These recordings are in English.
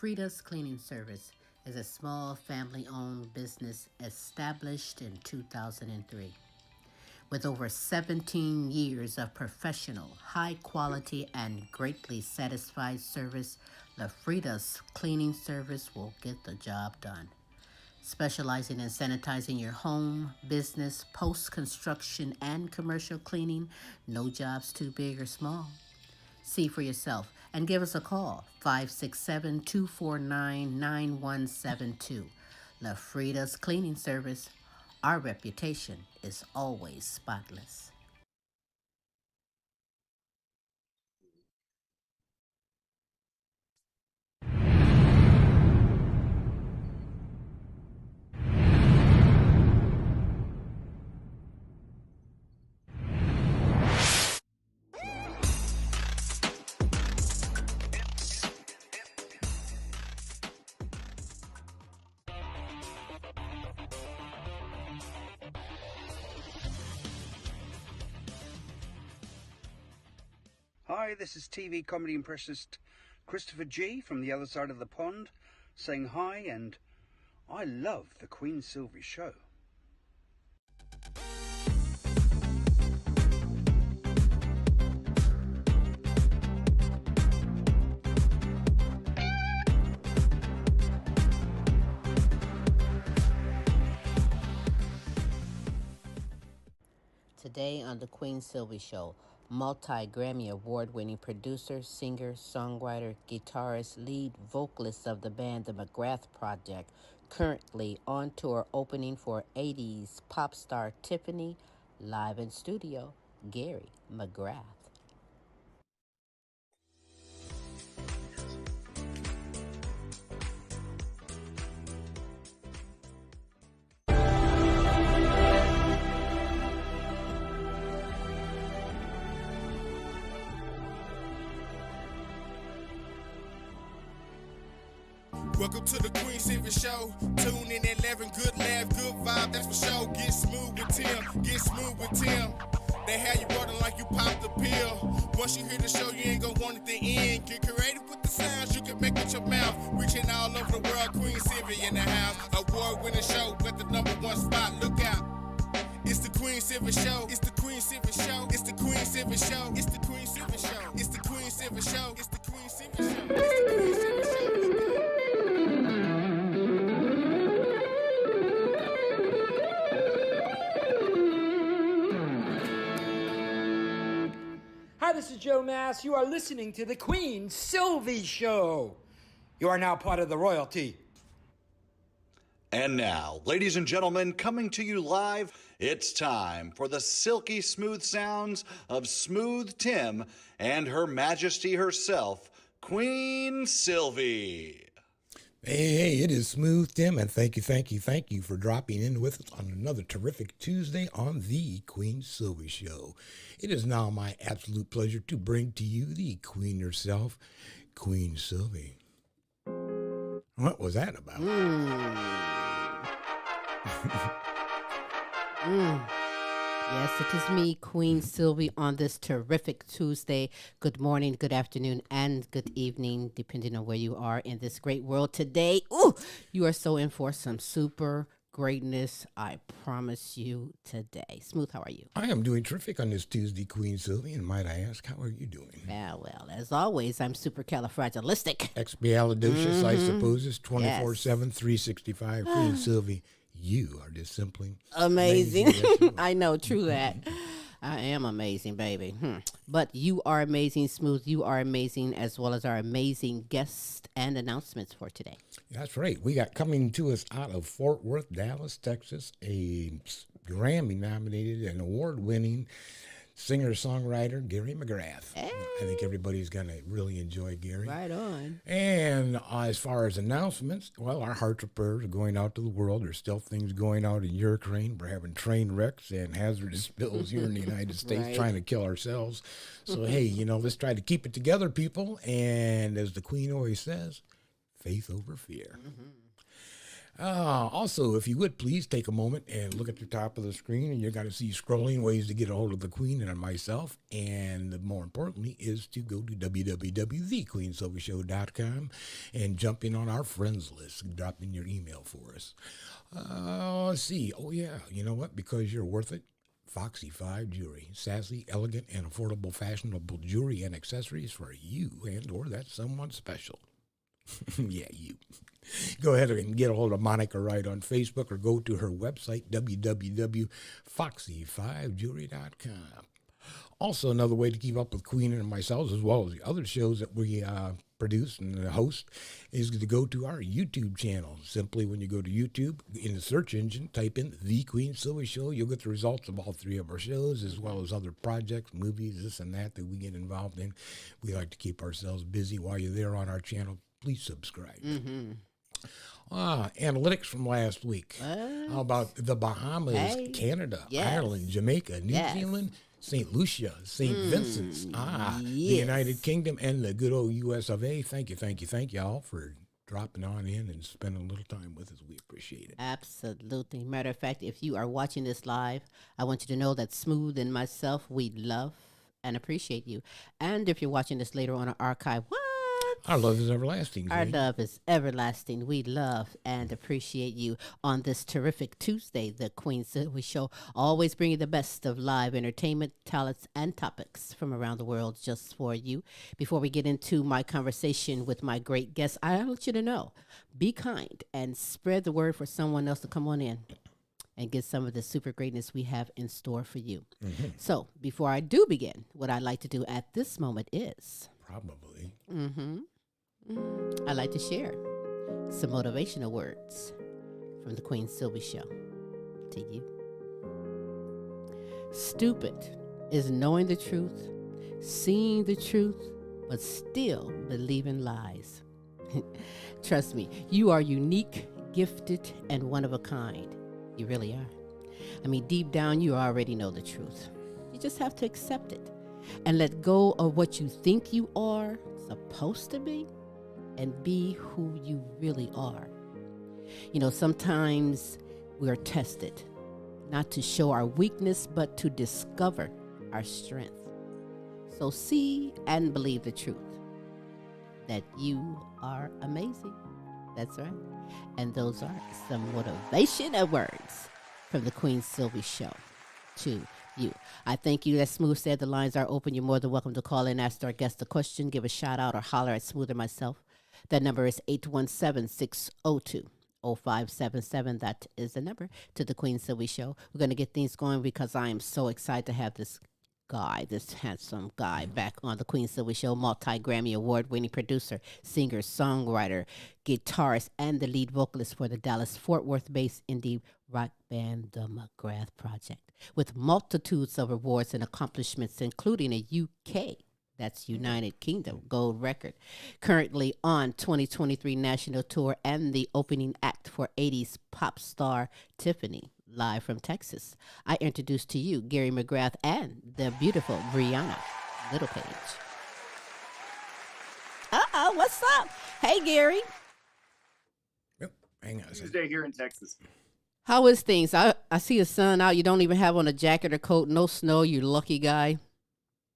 Frida's Cleaning Service is a small family-owned business established in 2003. With over 17 years of professional, high-quality, and greatly satisfied service, Frida's Cleaning Service will get the job done. Specializing in sanitizing your home, business, post-construction, and commercial cleaning, no job's too big or small. See for yourself and give us a call, 567-249-9172. Frida's Cleaning Service. Our reputation is always spotless. Hi, this is TV comedy impressionist Christopher G from the other side of the pond saying hi, and I love the Queen Silvy Show. Today on the Queen Silvy Show, multi-Grammy award-winning producer, singer, songwriter, guitarist, lead vocalist of the band The McGrath Project, currently on tour opening for 80s pop star Tiffany, live in studio, Gary McGrath. Welcome to the Queen Silvy Show. Tune in at 11, good laugh, good vibe, that's for sure. Get smooth with Tim, get smooth with Tim. They have you rolling like you popped the pill. Once you hear the show, you ain't gonna want it to end. Get creative with the sounds you can make with your mouth. Reaching all over the world, Queen Silvy in the house. Award-winning show, got the #1 spot, look out. It's the Queen Silvy Show. It's the Queen Silvy Show. It's the Queen Silvy Show. It's the Queen Silvy Show. It's the Queen Silvy Show. It's the Queen Silvy Show. It's the Queen Silvy Show. Hi, this is Joe Mass. You are listening to the Queen Silvy Show. You are now part of the royalty. And now, ladies and gentlemen, coming to you live, it's time for the silky smooth sounds of Smooth Tim and Her Majesty herself, Queen Silvy. Hey, it is Smooth Tim, and thank you for dropping in with us on another terrific Tuesday on the Queen Silvy Show. It is now my absolute pleasure to bring to you the Queen herself, Queen Silvy. What was that about? Yes, it is me, Queen Silvy, on this terrific Tuesday. Good morning, good afternoon, and good evening, depending on where you are in this great world today. Ooh, you are so in for some super greatness, I promise you today. Smooth, how are you? I am doing terrific on this Tuesday, Queen Silvy, and might I ask, how are you doing? Yeah, well, as always, I'm supercalifragilistic. Expialidocious, I suppose, is 24/7, 365. Queen Silvy, you are just simply amazing. I know, true that. I am amazing, baby. But you are amazing, Smooth. You are amazing, as well as our amazing guests and announcements for today. That's right. We got coming to us out of Fort Worth, Dallas, Texas, a Grammy-nominated and award-winning singer-songwriter, Gary McGrath. Hey. I think everybody's going to really enjoy Gary. Right on. And as far as announcements, well, our hearts and prayers are going out to the world. There's still things going out in Ukraine. We're having train wrecks and hazardous spills here in the United States, trying to kill ourselves. So, hey, let's try to keep it together, people. And as the Queen always says, faith over fear. Also, if you would please take a moment and look at the top of the screen, and you're going to see scrolling ways to get a hold of the Queen and myself. And more importantly, is to go to www.thequeensilvyshow.com and jump in on our friends list. Drop in your email for us. Let's see. Oh, yeah. You know what? Because you're worth it. Foxy 5 Jewelry. Sassy, elegant, and affordable fashionable jewelry and accessories for you and or that someone special. Yeah, you. Go ahead and get a hold of Monica Wright on Facebook or go to her website, www.foxy5jewelry.com. Also, another way to keep up with Queen and myself, as well as the other shows that we produce and host, is to go to our YouTube channel. Simply, when you go to YouTube, in the search engine, type in The Queen Silvy Show. You'll get the results of all 3 of our shows, as well as other projects, movies, this and that we get involved in. We like to keep ourselves busy. While you're there on our channel, please subscribe. Mm-hmm. Analytics from last week. How about the Bahamas, Canada, Ireland, Jamaica, New Zealand, St. Lucia, St. Vincent's, the United Kingdom, and the good old US of A. Thank you all for dropping on in and spending a little time with us. We appreciate it. Absolutely. Matter of fact, if you are watching this live, I want you to know that Smooth and myself, we love and appreciate you. And if you're watching this later on an archive, our love is everlasting. Our love is everlasting. We love and appreciate you on this terrific Tuesday, the Queen Silvy Show, always bringing the best of live entertainment, talents, and topics from around the world just for you. Before we get into my conversation with my great guest, I want you to know, be kind and spread the word for someone else to come on in and get some of the super greatness we have in store for you. Mm-hmm. So before I do begin, what I'd like to do at this moment is... Probably. I'd like to share some motivational words from the Queen Silvy Show to you. Stupid is knowing the truth, seeing the truth, but still believing lies. Trust me, you are unique, gifted, and one of a kind. You really are. I mean, deep down, you already know the truth. You just have to accept it and let go of what you think you are supposed to be and be who you really are. You know, sometimes we are tested, not to show our weakness, but to discover our strength. So see and believe the truth, that you are amazing. That's right. And those are some motivational words from the Queen Silvy Show to you. I thank you. As Smooth said, the lines are open. You're more than welcome to call in, ask our guest a question, give a shout out, or holler at Smooth or myself. That number is 817-602-0577. That is the number to the Queen Silvy Show. We're going to get things going because I am so excited to have this handsome guy back on the Queen Silvy Show, multi-Grammy award-winning producer, singer, songwriter, guitarist, and the lead vocalist for the Dallas-Fort Worth-based indie rock band, the McGrath Project, with multitudes of awards and accomplishments, including a UK, that's United Kingdom, gold record, currently on 2023 national tour and the opening act for 80s pop star Tiffany, live from Texas. I introduce to you Gary McGrath and the beautiful Breeawna, Littlepage. What's up? Hey, Gary. Yep, hang on. Tuesday here in Texas. How is things? I see the sun out. You don't even have on a jacket or coat. No snow. You lucky guy.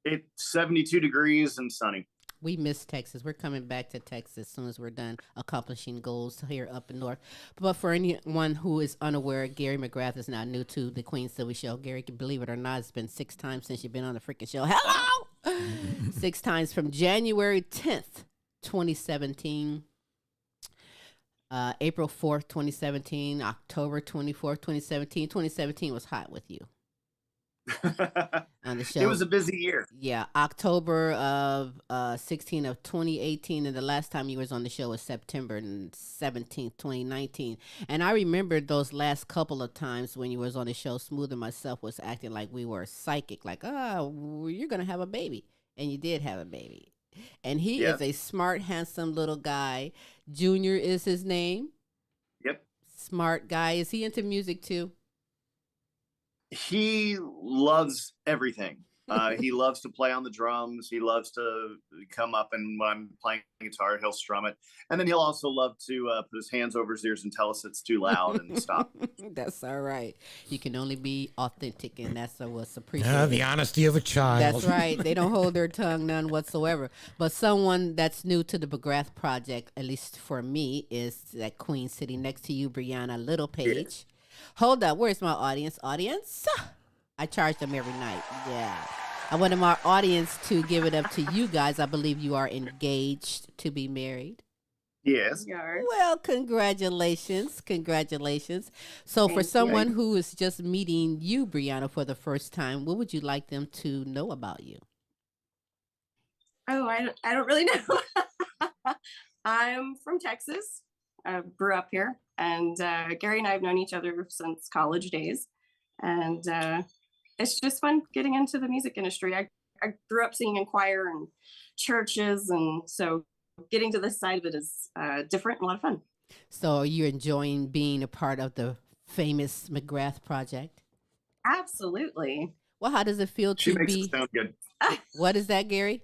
It's 72 degrees and sunny. We miss Texas. We're coming back to Texas as soon as we're done accomplishing goals here up in North. But for anyone who is unaware, Gary McGrath is not new to the Queen Silvy Show. Gary, believe it or not, it's been 6 times since you've been on the freaking show. Hello! 6 times from January 10th, 2017, April 4th, 2017, October 24th, 2017. 2017 was hot with you. On the show. It was a busy year. Yeah, October of 16 of 2018, and the last time you was on the show was September 17th, 2019. And I remember those last couple of times when you was on the show, Smooth and myself was acting like we were psychic, like, oh, you're gonna have a baby, and you did have a baby. And he is a smart, handsome little guy. Junior is his name. Yep. Smart guy. Is he into music too? He loves everything. He loves to play on the drums. He loves to come up, and when I'm playing guitar, he'll strum it. And then he'll also love to put his hands over his ears and tell us it's too loud and stop. That's all right. You can only be authentic, and that's what's appreciated. The honesty of a child. That's right. They don't hold their tongue none whatsoever. But someone that's new to the McGrath Project, at least for me, is that queen sitting next to you, Breeawna Littlepage. Yeah. Hold up. Where's my audience? Audience? I charge them every night. Yeah. I wanted my audience to give it up to you guys. I believe you are engaged to be married. Yes. Well, congratulations. Congratulations. So for someone who is just meeting you, Breeawna, for the first time, what would you like them to know about you? Oh, I don't really know. I'm from Texas. I grew up here. And Gary and I have known each other since college days. And it's just fun getting into the music industry. I grew up singing in choir and churches, and so getting to this side of it is different and a lot of fun. So are you enjoying being a part of the famous McGrath Project? Absolutely. Well, how does it feel to be? She makes us sound good. What is that, Gary?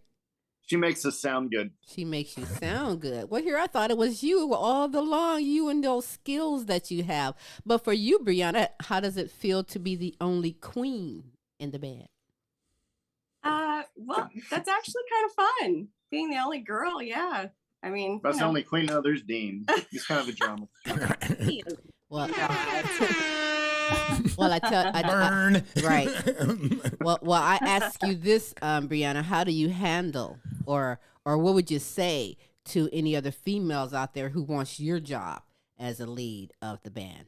She makes us sound good. She makes you sound good. Well, here I thought it was you all along, you and those skills that you have. But for you, Breeawna, how does it feel to be the only queen in the band? Well, that's actually kind of fun. Being the only girl, yeah. I mean, that's the only queen. No, there's Dean. He's kind of a drama. Well, I burn. Right. Well, I ask you this, Breeawna, how do you handle, or what would you say to any other females out there who wants your job as a lead of the band?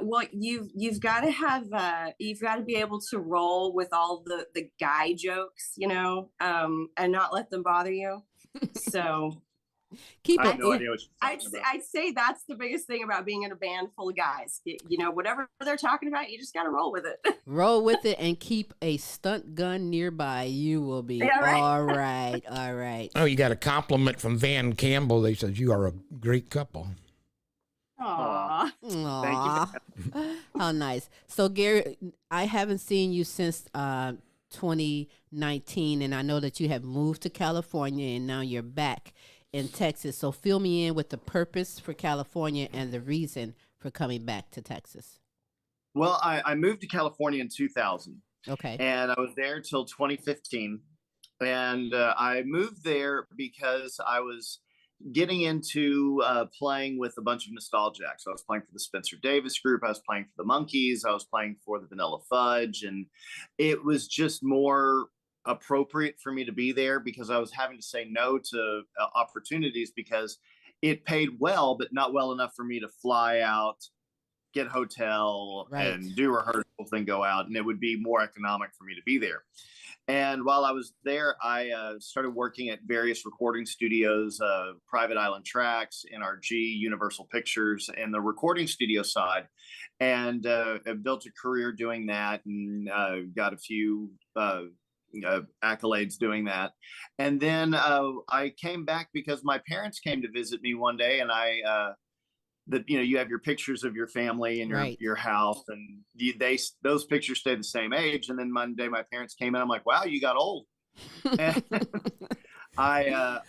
Well, you've got to have you've got to be able to roll with all the guy jokes, and not let them bother you. So keep I it. have no idea what you're talking about. I'd say that's the biggest thing about being in a band full of guys. Whatever they're talking about, you just got to roll with it. Roll with it and keep a stunt gun nearby. You will be all right. All right. Oh, you got a compliment from Van Campbell. They said you are a great couple. Aww. Thank you. How nice. So, Gary, I haven't seen you since 2019, and I know that you have moved to California, and now you're back in Texas. So fill me in with the purpose for California and the reason for coming back to Texas. Well, I moved to California in 2000. Okay. And I was there till 2015. And I moved there because I was getting into playing with a bunch of nostalgia acts. So I was playing for the Spencer Davis Group. I was playing for the Monkees. I was playing for the Vanilla Fudge. And it was just more appropriate for me to be there because I was having to say no to opportunities because it paid well, but not well enough for me to fly out, get a hotel, and do rehearsals, then go out. And it would be more economic for me to be there. And while I was there, I started working at various recording studios, Private Island Tracks, NRG, Universal Pictures, and the recording studio side. And I built a career doing that and got a few accolades doing that. And then I came back because my parents came to visit me one day, and you have your pictures of your family and your house, and those pictures stay the same age. And then one day my parents came in. I'm like, wow, you got old. And I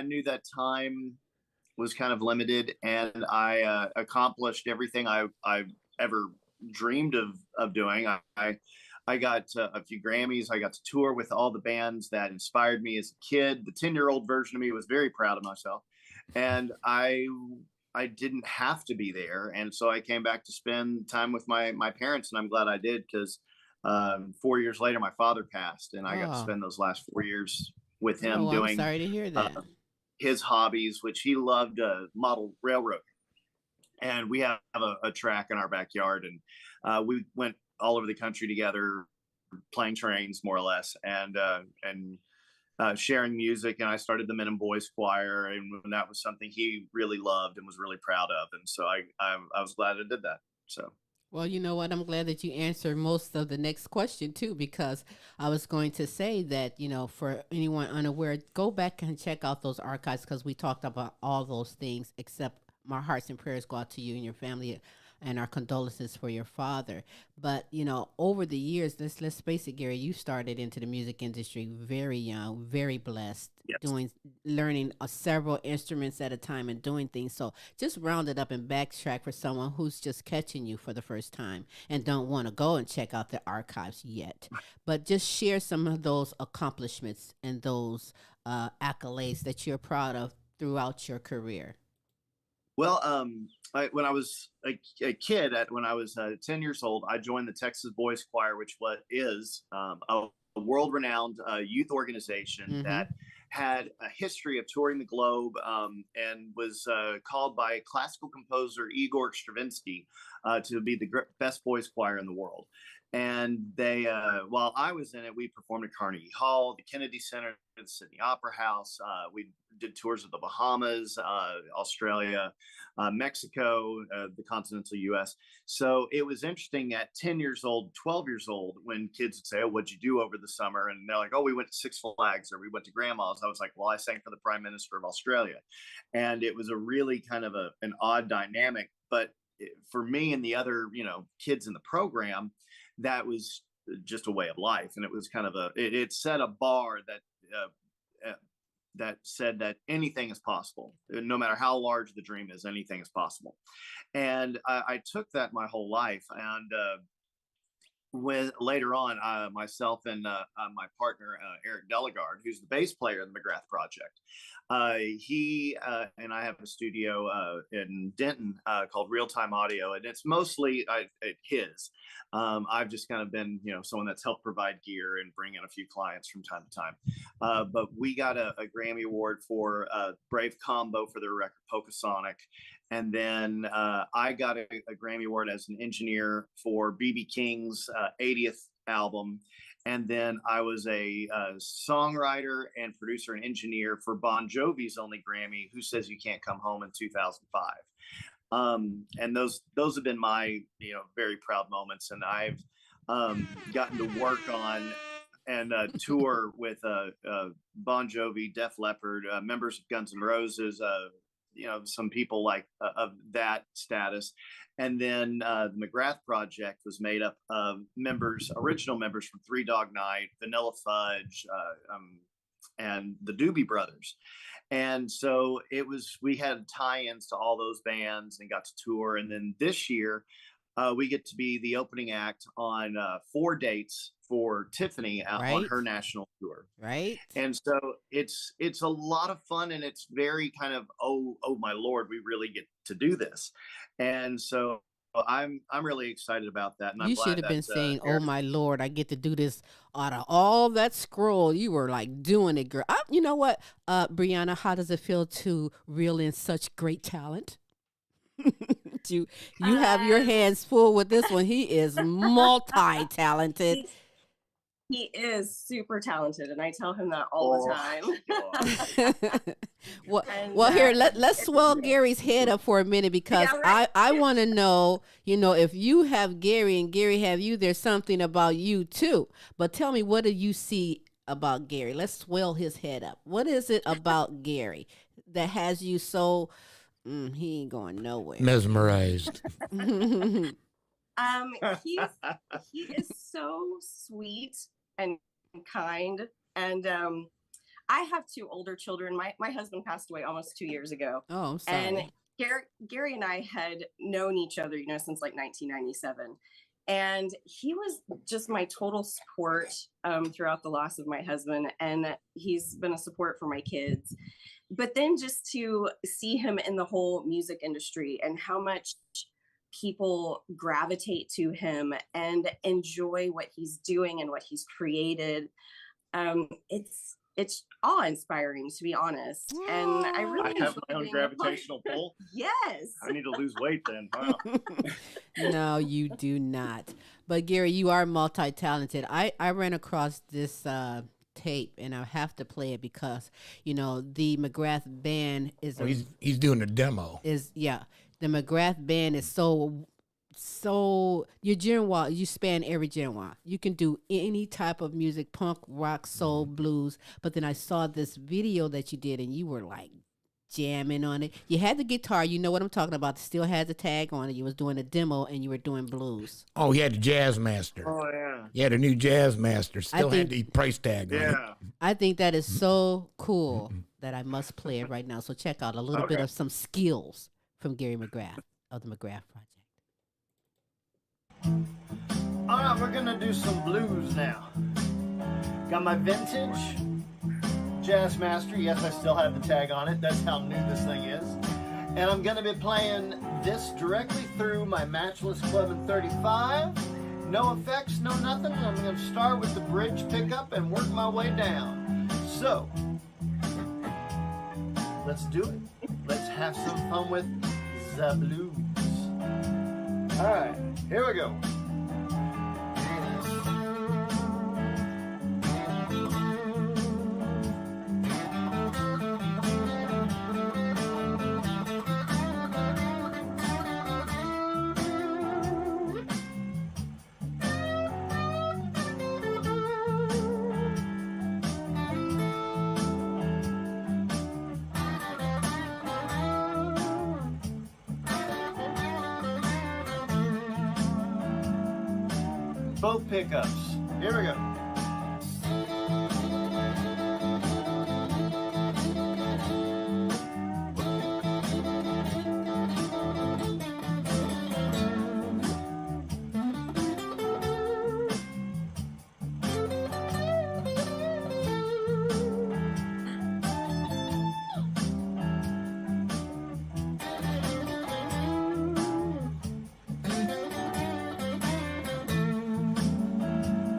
knew that time was kind of limited, and I accomplished everything I ever dreamed of doing. I got a few Grammys. I got to tour with all the bands that inspired me as a kid. The 10-year-old version of me was very proud of myself, and I didn't have to be there. And so I came back to spend time with my parents, and I'm glad I did because 4 years later, my father passed, and I got to spend those last 4 years with him doing I'm sorry to hear that. His hobbies, which he loved, model railroad. And we have a track in our backyard, and we went all over the country together, playing trains more or less, and sharing music. And I started the Men and Boys Choir, and that was something he really loved and was really proud of. And so I was glad I did that. So. Well, you know what? I'm glad that you answered most of the next question, too, because I was going to say that, for anyone unaware, go back and check out those archives because we talked about all those things, except my hearts and prayers go out to you and your family. and our condolences for your father. But over the years, let's face it, Gary, you started into the music industry very young, very blessed, Yes. learning several instruments at a time and doing things. So just round it up and backtrack for someone who's just catching you for the first time and don't want to go and check out the archives yet. But just share some of those accomplishments and those accolades that you're proud of throughout your career. Well, when I was a kid, when I was 10 years old, I joined the Texas Boys Choir, which is a world-renowned youth organization that had a history of touring the globe, and was called by classical composer Igor Stravinsky to be the best boys choir in the world. And they, while I was in it, we performed at Carnegie Hall, the Kennedy Center, the Sydney Opera House. We did tours of the Bahamas, Australia, Mexico, the continental U.S. So it was interesting at 10 years old, 12 years old, when kids would say, "Oh, what'd you do over the summer?" And they're like, "Oh, we went to Six Flags, or we went to Grandma's." I was like, "Well, I sang for the Prime Minister of Australia." And it was a really kind of an odd dynamic. But for me and the other, kids in the program, that was just a way of life. And it was kind of it set a bar that said that anything is possible. No matter how large the dream is, anything is possible. And I took that my whole life. And when later on, myself and my partner, Eric Delegard, who's the bass player in the McGrath Project, he and I have a studio in Denton called Real Time Audio, and it's mostly his. I've just kind of been, someone that's helped provide gear and bring in a few clients from time to time. But we got a Grammy Award for Brave Combo for their record Pocasonic. And then I got a Grammy Award as an engineer for B.B. King's 80th album. And then I was a songwriter and producer and engineer for Bon Jovi's only Grammy, Who Says You Can't Come Home, in 2005. And those have been my, very proud moments. And I've gotten to work on and tour with Bon Jovi, Def Leppard, members of Guns N' Roses, some people like of that status. And then the McGrath Project was made up of original members from Three Dog Night, Vanilla Fudge, and the Doobie Brothers. And so we had tie-ins to all those bands and got to tour. And then this year, we get to be the opening act on 4 dates for Tiffany on her national tour. Right. And so it's a lot of fun, and it's very kind of, oh my Lord, we really get to do this. And so I'm really excited about that. And you should have been saying, "Oh my Lord, I get to do this." Out of all that scroll, you were like doing it, girl. You know what, Breeawna, how does it feel to reel in such great talent? you have your hands full with this one. He is multi-talented. He is super talented, and I tell him that all the time. well, here, let's swell Gary's head up for a minute, because I want to know, if you have Gary and Gary have you, there's something about you too. But tell me, what do you see about Gary? Let's swell his head up. What is it about Gary that has you so, he ain't going nowhere? Mesmerized. He is so sweet and kind, and I have 2 older children. My husband passed away almost 2 years ago. Oh, I'm sorry. And Gary and I had known each other, since like 1997, and he was just my total support throughout the loss of my husband, and he's been a support for my kids. But then just to see him in the whole music industry and how much people gravitate to him and enjoy what he's doing and what he's created, it's awe-inspiring, to be honest. And I have my own gravitational pull. Yes. I need to lose weight then. Wow. No, you do not. But Gary, you are multi-talented. I ran across this tape, and I have to play it because the McGrath band is he's doing a demo. The McGrath band is so your genre, you span every genre. You can do any type of music, punk, rock, soul, blues. But then I saw this video that you did, and you were like jamming on it. You had the guitar, you know what I'm talking about. Still had the tag on it. You was doing a demo and you were doing blues. Oh, he had the Jazz Master. Oh yeah. He had a new Jazz Master. Still had the price tag on it. Yeah. I think that is so cool that I must play it right now. So check out a little bit of some skills from Gary McGrath of the McGrath Project. All right, we're gonna do some blues now. Got my vintage Jazz Master. Yes, I still have the tag on it. That's how new this thing is. And I'm gonna be playing this directly through my Matchless Club in 35. No effects, no nothing. I'm gonna start with the bridge pickup and work my way down. So, let's do it. Let's have some fun with the blues. All right, here we go. Both pickups. Here we go.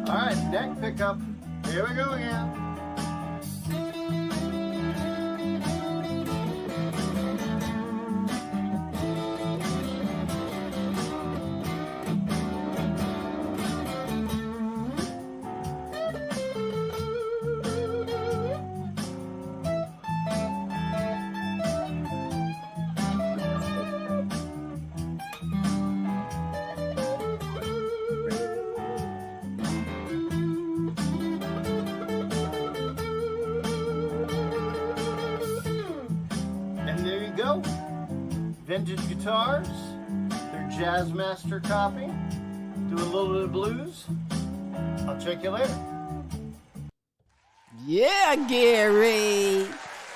All right, neck pickup. Here we go again. Vintage guitars, their Jazz Master copy, do a little bit of blues. I'll check you later. Yeah, Gary.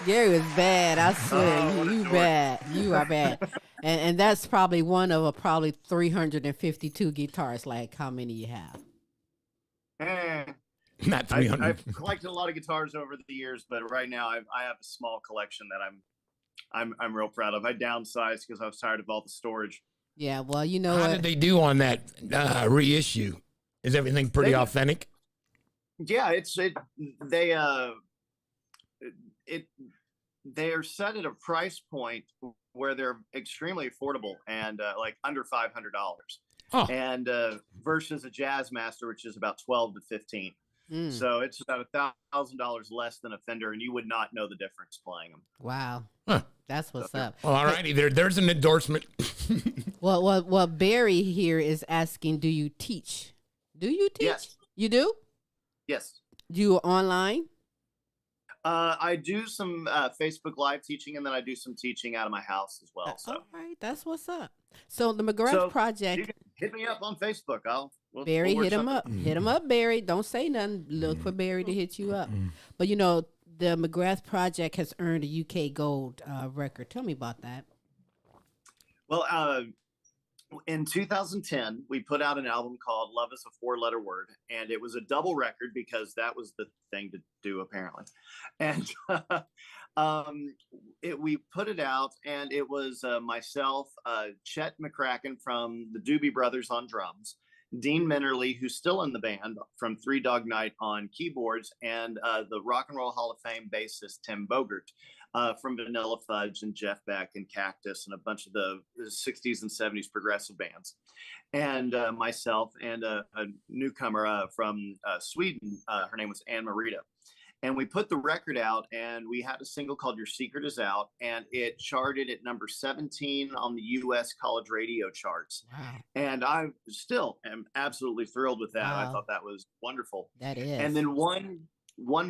Gary was bad. I swear, you bad. You are bad. And that's probably one of probably 352 guitars. Like how many you have? Not 300. I've collected a lot of guitars over the years, but right now I have a small collection that I'm real proud of. I downsized because I was tired of all the storage. Yeah, well, you know how did they do on that reissue? Is everything pretty authentic? Yeah, they are set at a price point where they're extremely affordable and like under $500. Oh. And versus a Jazz Master, which is about 12 to 15. So it's about $1,000 less than a Fender, and you would not know the difference playing them. Wow, that's what's up. Well, all righty, there's an endorsement. well, Barry here is asking, do you teach? Do you teach? Yes. You do? Yes. Do you online? I do some Facebook Live teaching, and then I do some teaching out of my house as well. So. All right, that's what's up. So the McGrath Project. You can hit me up on Facebook. Barry, hit him up. Hit him up, Barry. Don't say nothing. Look for Barry to hit you up. But you know, the McGrath Project has earned a UK Gold record. Tell me about that. Well, in 2010, we put out an album called Love is a 4-Letter Word, and it was a double record because that was the thing to do, apparently. And we put it out, and it was myself, Chet McCracken from the Doobie Brothers on drums, Dean Minnerly, who's still in the band from Three Dog Night on keyboards, and the Rock and Roll Hall of Fame bassist Tim Bogert from Vanilla Fudge and Jeff Beck and Cactus and a bunch of the 60s and 70s progressive bands, and myself and a newcomer from Sweden. Her name was Ann Marita. And we put the record out, and we had a single called Your Secret Is Out, and it charted at number 17 on the U.S. college radio charts. Wow. And I still am absolutely thrilled with that. Wow. I thought that was wonderful. That is. And then one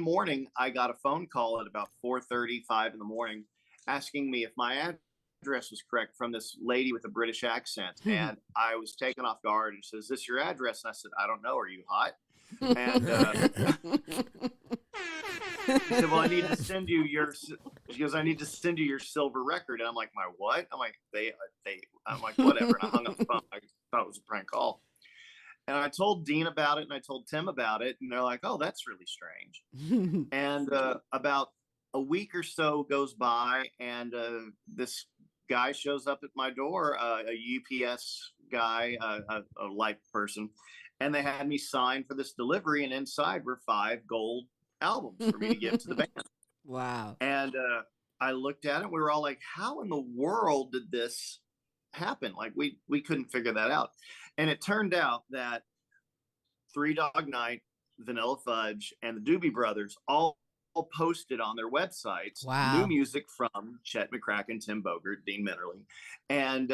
morning, I got a phone call at about 4:35 in the morning, asking me if my address was correct from this lady with a British accent. And I was taken off guard, and she says, "Is this your address?" And I said, "I don't know. Are you hot?" And she said, "Well, I need to send you your," she goes, "I need to send you your silver record." And I'm like, "My what?" I'm like, I'm like, "Whatever." And I hung up the phone. I thought it was a prank call. And I told Dean about it, and I told Tim about it, and they're like, "Oh, that's really strange." And about a week or so goes by, and this guy shows up at my door, a UPS guy, a life person, and they had me sign for this delivery, and inside were 5 gold albums for me to give to the band. Wow. And I looked at it, we were all like, how in the world did this happen? Like, we couldn't figure that out. And it turned out that Three Dog Night, Vanilla Fudge, and the Doobie Brothers all posted on their websites new music from Chet McCracken, Tim Bogert, Dean Minnerly, and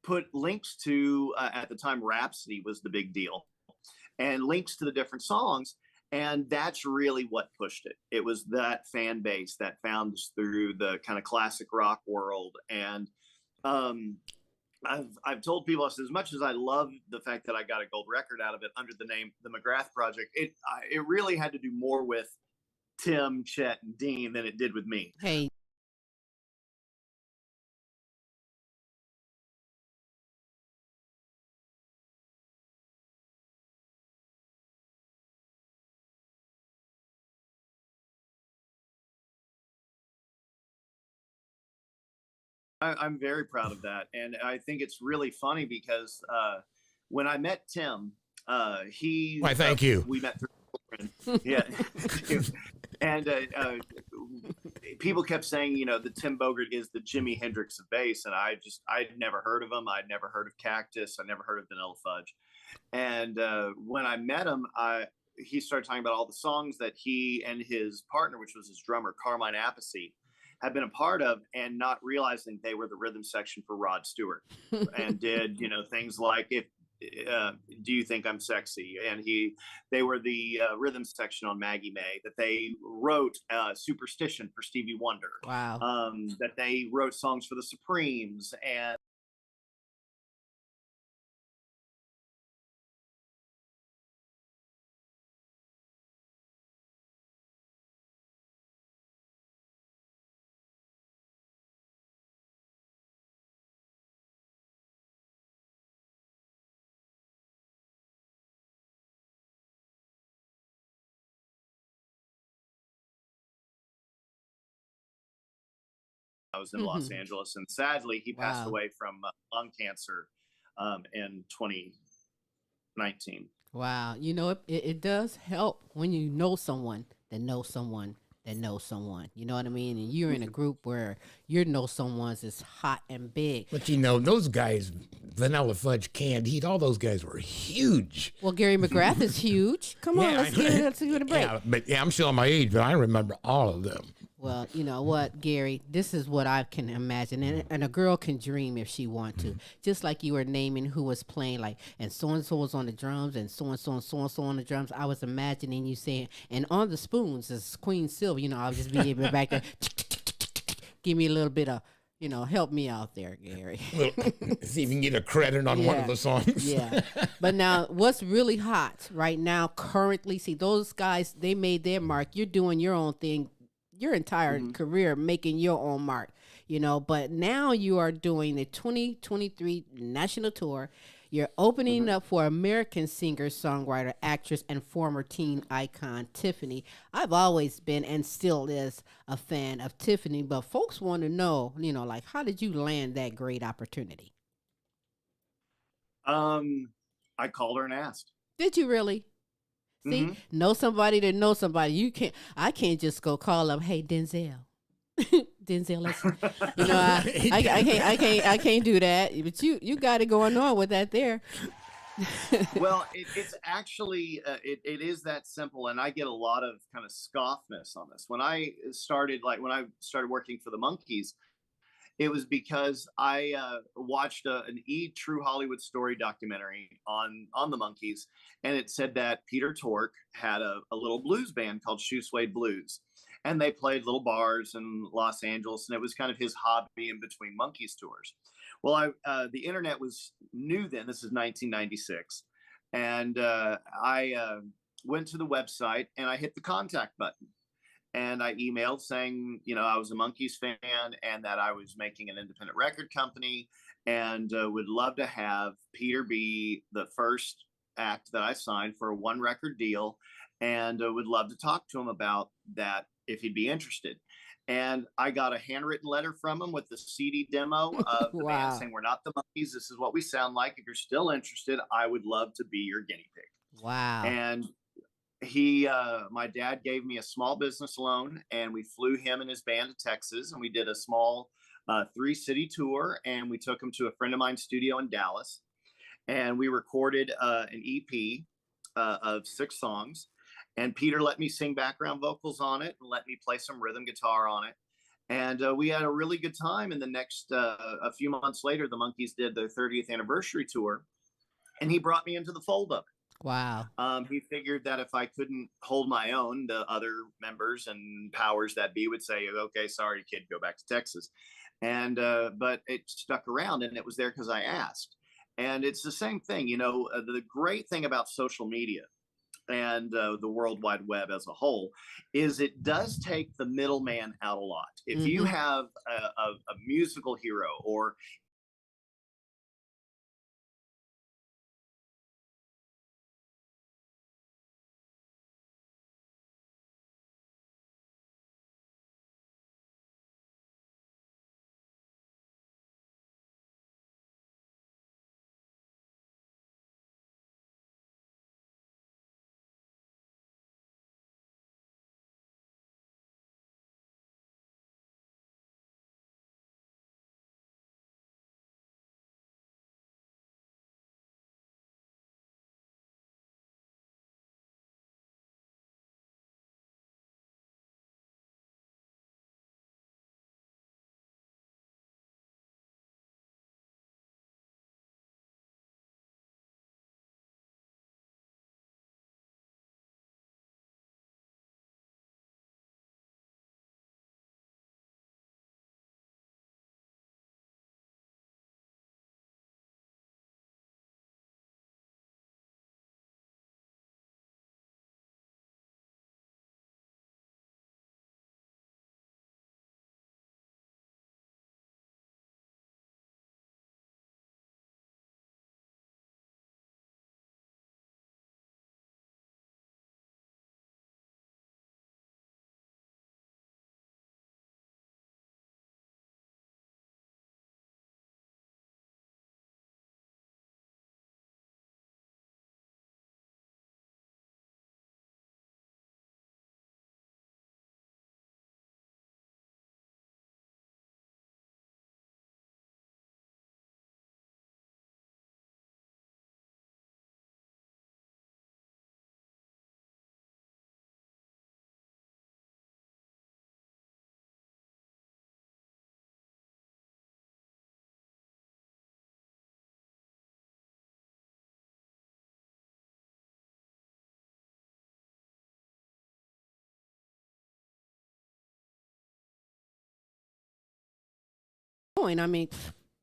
put links to, at the time, Rhapsody was the big deal, and links to the different songs. And that's really what pushed it. It was that fan base that found us through the kind of classic rock world. And I've told people, I said, as much as I love the fact that I got a gold record out of it under the name the McGrath Project, it really had to do more with Tim, Chet, and Dean than it did with me. Hey. I'm very proud of that. And I think it's really funny because when I met Tim, Why, thank you. We met through, yeah. And people kept saying, you know, that Tim Bogert is the Jimi Hendrix of bass. And I'd never heard of him. I'd never heard of Cactus. I never heard of Vanilla Fudge. And when I met him, he started talking about all the songs that he and his partner, which was his drummer, Carmine Appice, had been a part of, and not realizing they were the rhythm section for Rod Stewart, and did, you know, things like Do You Think I'm Sexy? And they were the rhythm section on Maggie May, that they wrote Superstition for Stevie Wonder. Wow. That they wrote songs for the Supremes, and I was in Los Angeles, and sadly he passed away from lung cancer in 2019. Wow. You know, it does help when you know someone that knows someone that knows someone. You know what I mean? And you're in a group where you know someone's is hot and big. But you know, those guys, Vanilla Fudge, Canned Heat, all those guys were huge. Well, Gary McGrath is huge. Come on, let's give it a break. Yeah, I'm showing my age, but I remember all of them. Well, you know what, Gary, this is what I can imagine. And a girl can dream if she wants to. Just like you were naming who was playing, like, and so-and-so was on the drums, and so-and-so and so-and-so on the drums. I was imagining you saying, and on the spoons is Queen Silvy. You know, I'll just be able back there, give me a little bit of, you know, help me out there, Gary. Well, see if you can get a credit on one of the songs. Yeah. But now, what's really hot right now, currently, see, those guys, they made their mark. You're doing your own thing. Your entire career making your own mark, you know, but now you are doing the 2023 national tour. You're opening up for American singer, songwriter, actress, and former teen icon Tiffany. I've always been and still is a fan of Tiffany, but folks want to know, you know, like, how did you land that great opportunity? I called her and asked. Did you really? See, know somebody to know somebody. I can't just go call up, hey, Denzel. Denzel, listen. You know, I can't do that. But you got it going on with that there. Well, it's actually, it is that simple. And I get a lot of kind of scoffness on this. When I started working for the Monkees, it was because I watched an True Hollywood Story documentary on the Monkees, and it said that Peter Tork had a little blues band called Shoe Suede Blues, and they played little bars in Los Angeles, and it was kind of his hobby in between Monkees tours. Well, the internet was new then. This is 1996, and I went to the website and I hit the contact button, and I emailed saying, you know, I was a Monkees fan and that I was making an independent record company, and would love to have Peter be the first act that I signed for a 1-record deal, and would love to talk to him about that if he'd be interested. And I got a handwritten letter from him with the CD demo of the band saying, we're not the Monkees. This is what we sound like. If you're still interested, I would love to be your guinea pig. Wow. And he, my dad gave me a small business loan, and we flew him and his band to Texas, and we did a small 3-city tour, and we took him to a friend of mine's studio in Dallas, and we recorded an EP of 6 songs. And Peter let me sing background vocals on it and let me play some rhythm guitar on it. And we had a really good time. And the next, a few months later, the Monkees did their 30th anniversary tour, and he brought me into the fold of it. Wow. He figured that if I couldn't hold my own, the other members and powers that be would say, okay, sorry, kid, go back to Texas. And, but it stuck around, and it was there because I asked. And it's the same thing, you know, the great thing about social media and the World Wide Web as a whole is it does take the middleman out a lot. If you have a musical hero, or I mean,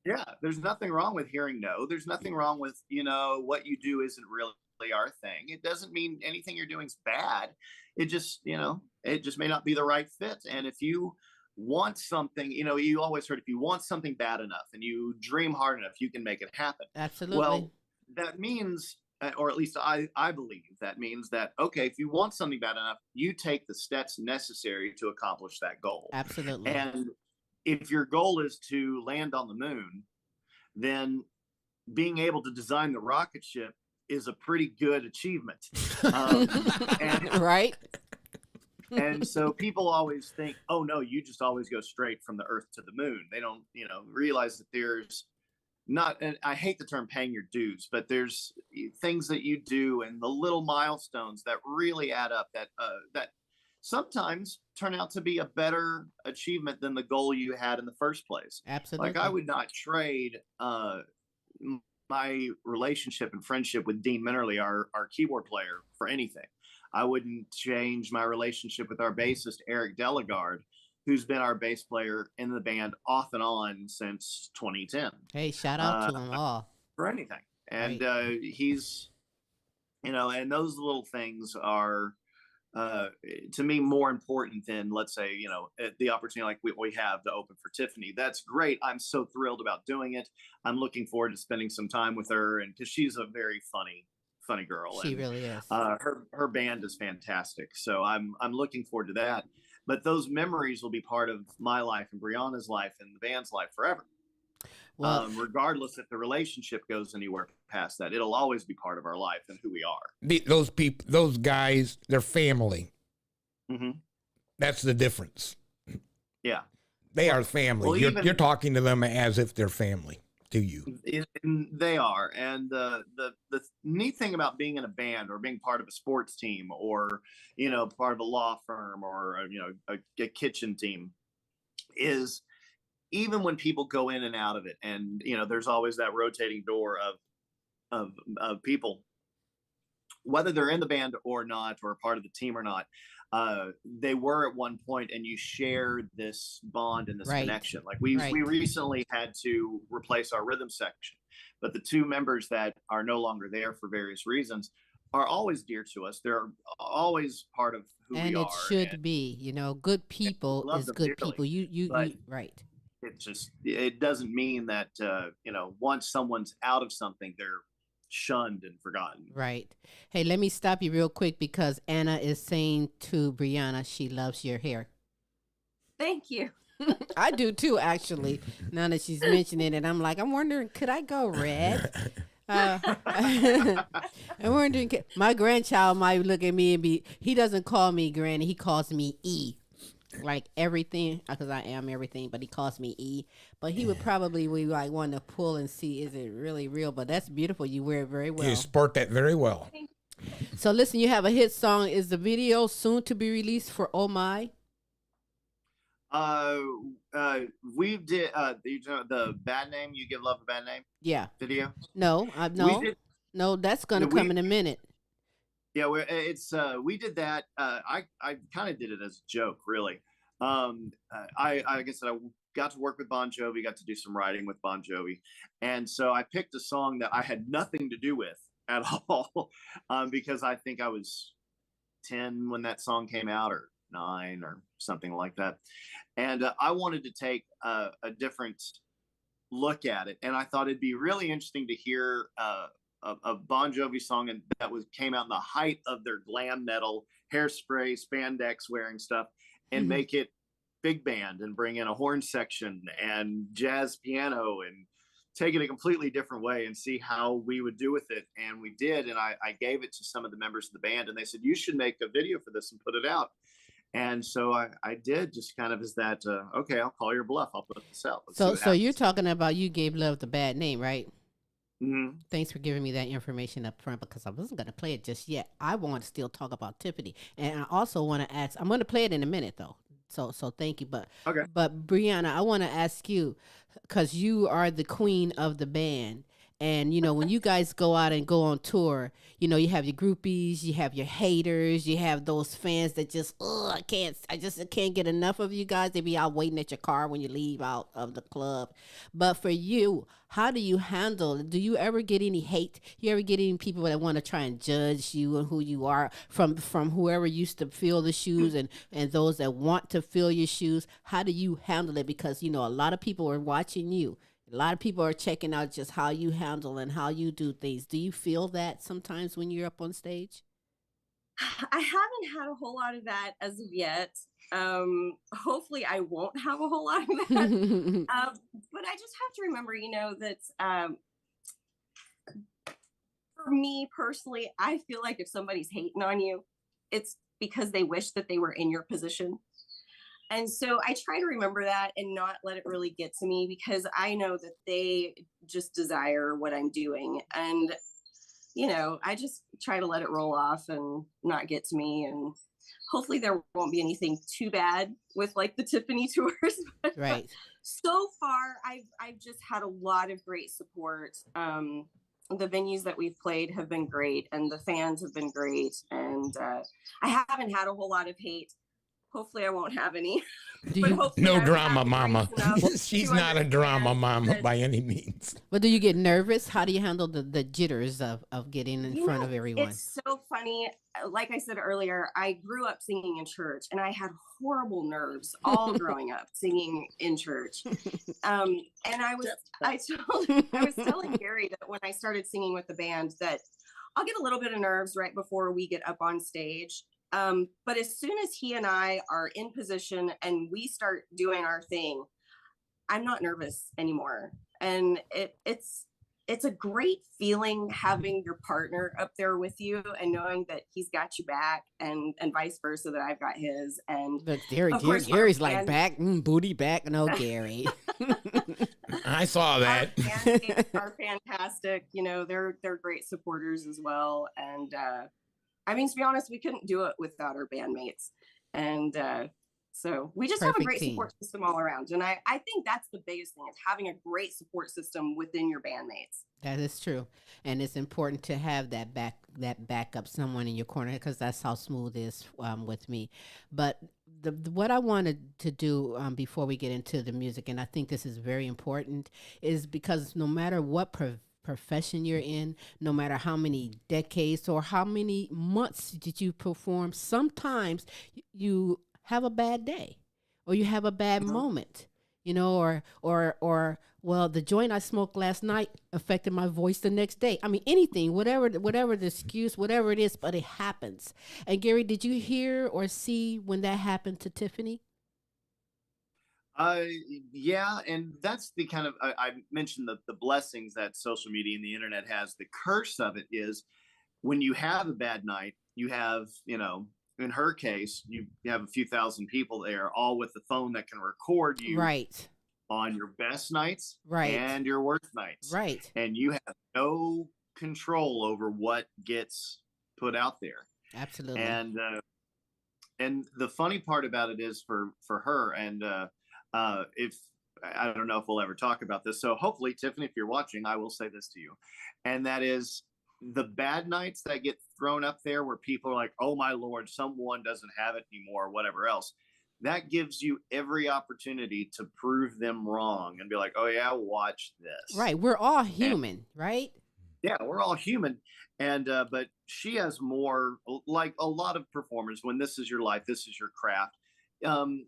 yeah, there's nothing wrong with hearing no. There's nothing wrong with, you know, what you do isn't really our thing. It doesn't mean anything you're doing is bad. It just, you know, it just may not be the right fit. And if you want something, you know, you always heard, if you want something bad enough and you dream hard enough, you can make it happen. Absolutely. Well, that means, or at least I believe that means that, okay, if you want something bad enough, you take the steps necessary to accomplish that goal. Absolutely. And if your goal is to land on the moon, then being able to design the rocket ship is a pretty good achievement. Right. And so people always think, oh no, you just always go straight from the Earth to the moon. They don't, you know, realize that there's not, and I hate the term paying your dues, but there's things that you do and the little milestones that really add up that sometimes turn out to be a better achievement than the goal you had in the first place. Absolutely. Like I would not trade my relationship and friendship with Dean Minnerly, our keyboard player, for anything. I wouldn't change my relationship with our bassist, Eric Delegard, who's been our bass player in the band off and on since 2010. Hey, shout out to them all. For anything. And Right. he's, and those little things are, to me, more important than, let's say, the opportunity like we have to open for Tiffany. That's great. I'm so thrilled about doing it. I'm looking forward to spending some time with her, and because she's a very funny girl. She really is. Her band is fantastic. So I'm looking forward to that. But those memories will be part of my life and Breeawna's life and the band's life forever. Well, regardless if the relationship goes anywhere past that, it'll always be part of our life and who we are. Those people, those guys, they're family. Mm-hmm. That's the difference. Yeah. They are family. Well, you're talking to them as if they're family to you. They are. And the neat thing about being in a band or being part of a sports team or, part of a law firm or, a kitchen team is even when people go in and out of it, and, there's always that rotating door of people, whether they're in the band or not, or a part of the team or not, they were at one point, and you share this bond and this Right. connection. Like we recently had to replace our rhythm section, but the two members that are no longer there for various reasons are always dear to us. They're always part of who and we are. it should be, good people love is them good dearly, people. You right. It doesn't mean that, once someone's out of something, they're shunned and forgotten. Right. Hey, let me stop you real quick because Anna is saying to Breeawna she loves your hair. Thank you. I do too, actually. Now that she's mentioning it, I'm wondering, could I go red? I'm wondering, my grandchild might look at me and he doesn't call me Granny, he calls me E. Like everything, because I am everything, but he calls me E. But he would probably want to pull and see, is it really real? But that's beautiful. You wear it very well. You sport that very well. So listen, you have a hit song. Is the video soon to be released for Oh My? We did the Bad Name, You Give Love a Bad Name. Yeah. Video. No, no, that's gonna come in a minute. Yeah, we did that. I kind of did it as a joke, really. Like I said, I got to work with Bon Jovi, got to do some writing with Bon Jovi, and so I picked a song that I had nothing to do with at all, because I think I was 10 when that song came out, or 9 or something like that, and I wanted to take a different look at it, and I thought it'd be really interesting to hear a Bon Jovi song that came out in the height of their glam metal, hairspray, spandex wearing stuff, and make it big band and bring in a horn section and jazz piano and take it a completely different way and see how we would do with it. And we did. And I gave it to some of the members of the band, and they said, you should make a video for this and put it out. And so I did, just kind of as that, okay, I'll call your bluff. I'll put this out. So you're talking about You Gave Love the Bad Name, right? Mm-hmm. Thanks for giving me that information up front, because I wasn't going to play it just yet. I want to still talk about Tiffany. And I also want to ask, I'm going to play it in a minute though. So thank you. But okay. But Breeawna, I want to ask you, because you are the queen of the band. And, when you guys go out and go on tour, you have your groupies, you have your haters, you have those fans that just, I can't get enough of you guys. They be out waiting at your car when you leave out of the club. But for you, how do you handle it? Do you ever get any hate? You ever get any people that want to try and judge you and who you are from whoever used to fill the shoes and those that want to fill your shoes? How do you handle it? Because, a lot of people are watching you. A lot of people are checking out just how you handle and how you do things. Do you feel that sometimes when you're up on stage? I haven't had a whole lot of that as of yet. Hopefully I won't have a whole lot of that. But I just have to remember, that for me personally, I feel like if somebody's hating on you, it's because they wish that they were in your position. And so I try to remember that and not let it really get to me, because I know that they just desire what I'm doing. And, I just try to let it roll off and not get to me. And hopefully there won't be anything too bad with like the Tiffany tours. But right. So far, I've just had a lot of great support. the venues that we've played have been great, and the fans have been great. And I haven't had a whole lot of hate. Hopefully I won't have any. No drama mama. She's not a drama mama by any means. But do you get nervous? How do you handle the jitters of getting in front of everyone? It's so funny. Like I said earlier, I grew up singing in church, and I had horrible nerves all growing up singing in church. And I was telling Gary that when I started singing with the band that I'll get a little bit of nerves right before we get up on stage. But as soon as he and I are in position and we start doing our thing, I'm not nervous anymore. And it's a great feeling having your partner up there with you and knowing that he's got you back, and vice versa, that I've got his. And but Gary's like back, booty back. No, Gary. I saw that. Our band are fantastic. You know, they're great supporters as well. And I mean, to be honest, we couldn't do it without our bandmates. And so we just have a great support system all around. And I think that's the biggest thing, is having a great support system within your bandmates. That is true. And it's important to have that backup, someone in your corner, because that's how Smooth is with me. But what I wanted to do before we get into the music, and I think this is very important, is because no matter what profession you're in, no matter how many decades or how many months did you perform, sometimes you have a bad day or you have a bad moment, you know, or well, the joint I smoked last night affected my voice the next day. I mean, anything, whatever the excuse, whatever it is, but it happens. And Gary, did you hear or see when that happened to Tiffany? Yeah, and that's the kind of, I mentioned the blessings that social media and the internet has. The curse of it is when you have a bad night, you have, you know, in her case, you have a few thousand people there, all with the phone that can record you on your best nights and your worst nights. Right. And you have no control over what gets put out there. Absolutely. And the funny part about it is for her, and if I don't know if we'll ever talk about this, so hopefully, Tiffany, if you're watching, I will say this to you, and that is the bad nights that get thrown up there where people are like, oh my Lord, someone doesn't have it anymore, or whatever else. That gives you every opportunity to prove them wrong and be like, oh yeah, watch this. Right. We're all human, right? Yeah, we're all human. And, but she has more, like a lot of performers, when this is your life, this is your craft.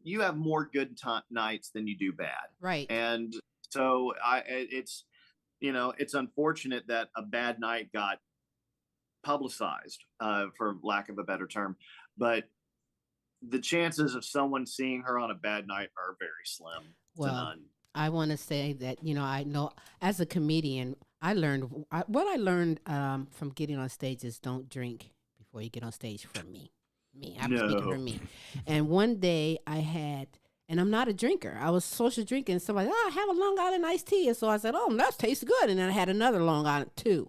You have more good nights than you do bad. Right. And so it's, you know, it's unfortunate that a bad night got publicized, for lack of a better term, but the chances of someone seeing her on a bad night are very slim to none. I want to say that, you know, I know as a comedian, what I learned from getting on stage is don't drink before you get on stage. For me, I'm speaking for me. And one day I had, and I'm not a drinker, I was social drinking. Somebody, I have a Long Island iced tea. And so I said, oh, that tastes good. And then I had another Long Island too.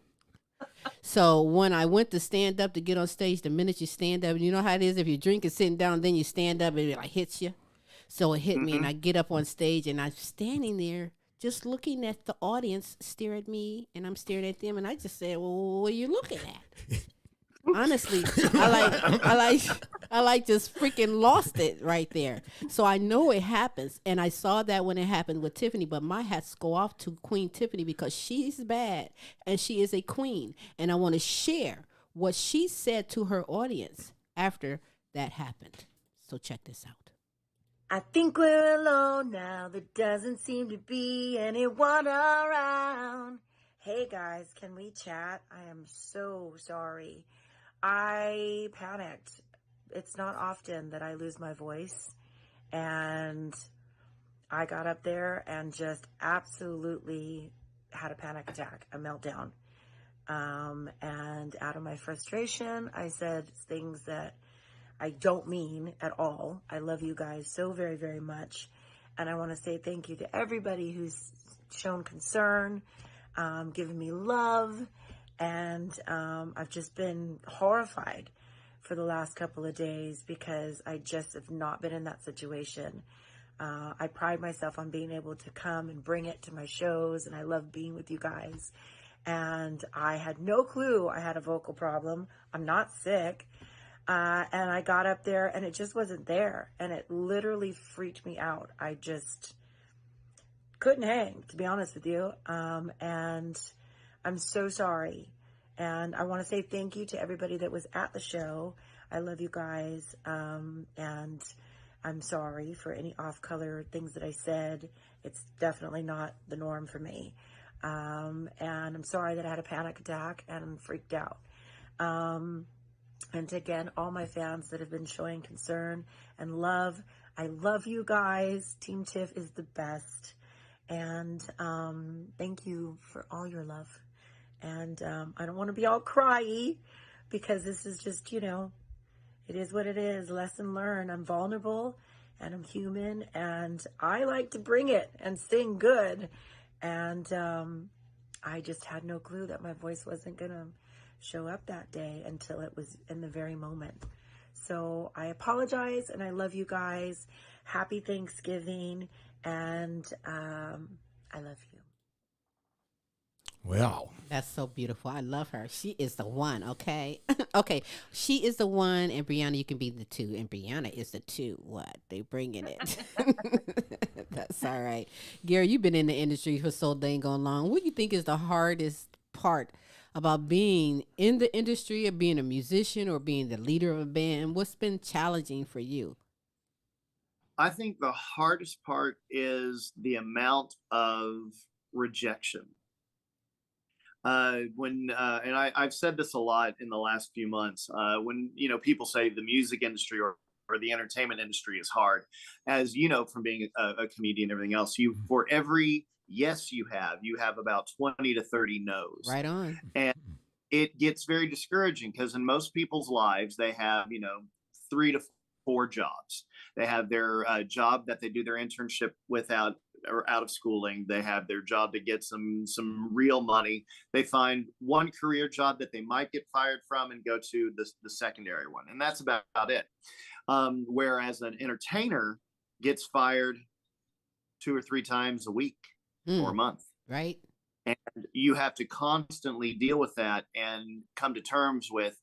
So when I went to stand up to get on stage, the minute you stand up, you know how it is, if you're drinking sitting down, then you stand up and it like hits you. So it hit me, and I get up on stage, and I'm standing there just looking at the audience stare at me, and I'm staring at them, and I just said, well, what are you looking at? Honestly, I like just freaking lost it right there. So I know it happens, and I saw that when it happened with Tiffany, but my hats go off to Queen Tiffany because she's bad, and she is a queen, and I want to share what she said to her audience after that happened. So check this out. I think we're alone now. There doesn't seem to be anyone around. Hey guys, can we chat? I am so sorry. I panicked. It's not often that I lose my voice. And I got up there and just absolutely had a panic attack, a meltdown. And out of my frustration, I said things that I don't mean at all. I love you guys so very, very much. And I want to say thank you to everybody who's shown concern, given me love. And I've just been horrified for the last couple of days because I just have not been in that situation. I pride myself on being able to come and bring it to my shows, and I love being with you guys. And I had no clue I had a vocal problem. I'm not sick. And I got up there and it just wasn't there. And it literally freaked me out. I just couldn't hang, to be honest with you. And I'm so sorry. And I want to say thank you to everybody that was at the show. I love you guys. And I'm sorry for any off-color things that I said. It's definitely not the norm for me. And I'm sorry that I had a panic attack and I'm freaked out. And again, all my fans that have been showing concern and love, I love you guys. Team Tiff is the best. And thank you for all your love. And I don't want to be all cryy because this is just, you know, it is what it is. Lesson learned. I'm vulnerable and I'm human and I like to bring it and sing good. And I just had no clue that my voice wasn't going to show up that day until it was in the very moment. So I apologize and I love you guys. Happy Thanksgiving. And I love you. Well, that's so beautiful. I love her. She is the one. Okay. Okay. She is the one, and Breeawna, you can be the two. And Breeawna is the two. What? They bringing it. That's all right. Gary, you've been in the industry for so dang on long. What do you think is the hardest part about being in the industry, or being a musician, or being the leader of a band? What's been challenging for you? I think the hardest part is the amount of rejection. I've said this a lot in the last few months, when, you know, people say the music industry or the entertainment industry is hard, as you know, from being a comedian and everything else, for every yes you have about 20 to 30 no's. Right on. And it gets very discouraging because in most people's lives, they have, you know, 3 to 4 jobs. They have their job that they do their internship without or out of schooling. They have their job to get some real money. They find one career job that they might get fired from and go to the secondary one. And that's about it. Whereas an entertainer gets fired 2 or 3 times a week or a month. Right. And you have to constantly deal with that and come to terms with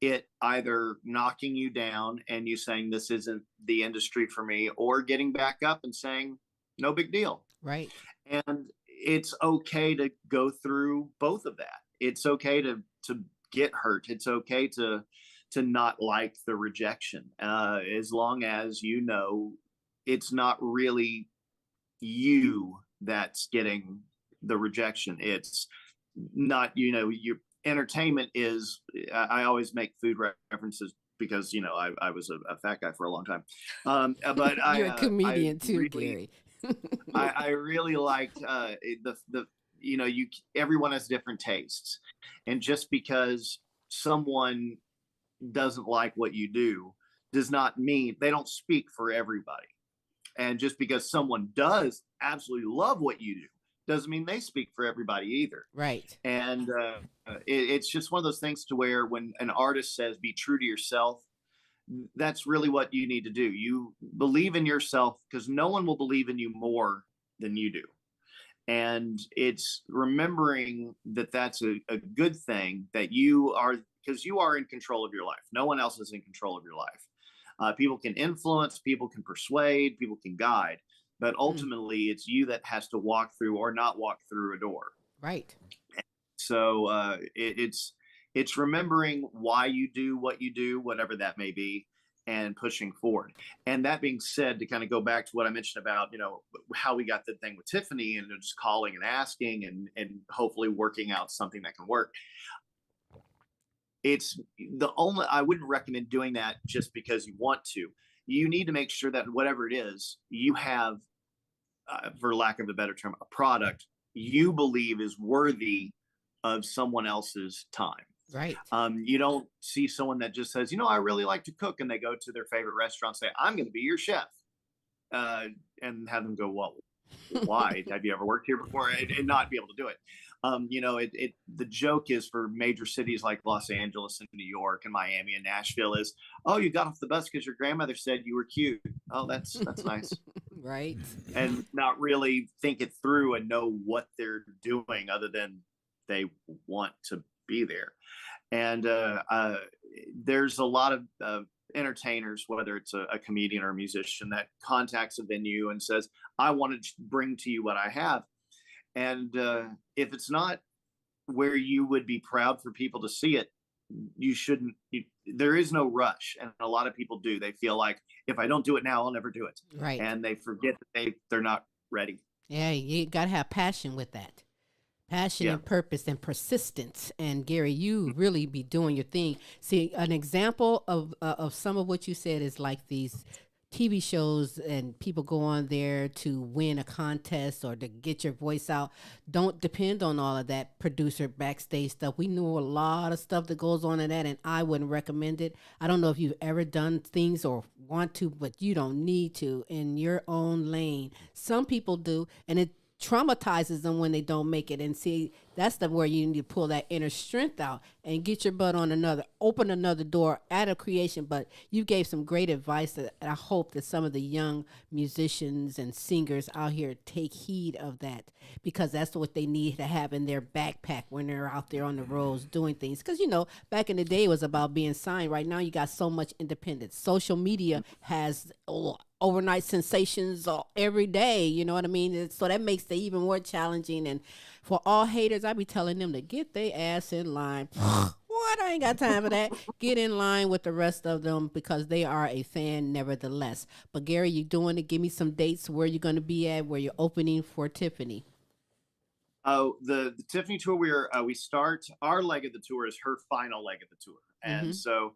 it either knocking you down and you saying this isn't the industry for me, or getting back up and saying no big deal. Right. And it's okay to go through both of that. It's okay to get hurt. It's okay to not like the rejection, as long as you know it's not really you that's getting the rejection. It's not, you know, your entertainment is, I always make food references because, you know, I was a fat guy for a long time. But you're a comedian too, Gary. I really liked the you know, everyone has different tastes, and just because someone doesn't like what you do does not mean they don't speak for everybody. And just because someone does absolutely love what you do doesn't mean they speak for everybody either. Right. And it's just one of those things to where when an artist says be true to yourself, that's really what you need to do. You believe in yourself because no one will believe in you more than you do. And it's remembering that that's a good thing, that you are, because you are in control of your life. No one else is in control of your life. People can influence, people can persuade, people can guide, but ultimately it's you that has to walk through or not walk through a door. Right. So it's remembering why you do what you do, whatever that may be, and pushing forward. And that being said, to kind of go back to what I mentioned about, you know, how we got the thing with Tiffany and just calling and asking and hopefully working out something that can work. It's the only, I wouldn't recommend doing that just because you want to. You need to make sure that whatever it is, you have, for lack of a better term, a product you believe is worthy of someone else's time. Right. You don't see someone that just says, you know, I really like to cook, and they go to their favorite restaurant, say, I'm going to be your chef, and have them go, well, why? Have you ever worked here before? And not be able to do it. You know, the joke is for major cities like Los Angeles and New York and Miami and Nashville is, oh, you got off the bus because your grandmother said you were cute. Oh, that's nice. Right. And not really think it through and know what they're doing other than they want to be there. And there's a lot of entertainers, whether it's a comedian or a musician, that contacts a venue and says, I want to bring to you what I have. And if it's not where you would be proud for people to see it, you shouldn't. There is no rush, and a lot of people do. They feel like, if I don't do it now, I'll never do it, right? And they forget that they're not ready. Yeah, you gotta have passion with that, passion and purpose and persistence. And Gary, you really be doing your thing. See, an example of some of what you said is like these TV shows, and people go on there to win a contest or to get your voice out. Don't depend on all of that producer backstage stuff. We know a lot of stuff that goes on in that, and I wouldn't recommend it. I don't know if you've ever done things or want to, but you don't need to in your own lane. Some people do, and it traumatizes them when they don't make it. And see, that's where you need to pull that inner strength out and get your butt on open another door at a creation. But you gave some great advice that I hope that some of the young musicians and singers out here take heed of that, because that's what they need to have in their backpack when they're out there on the roads doing things. Because, back in the day it was about being signed. Right now you got so much independence. Social media has overnight sensations every day, you know what I mean? So that makes it even more challenging. And for all haters, I be telling them to get their ass in line. What? I ain't got time for that. Get in line with the rest of them, because they are a fan nevertheless. But Gary, you doing it? Give me some dates where you're going to be at, where you're opening for Tiffany. Oh, the Tiffany tour, we start, our leg of the tour is her final leg of the tour. And so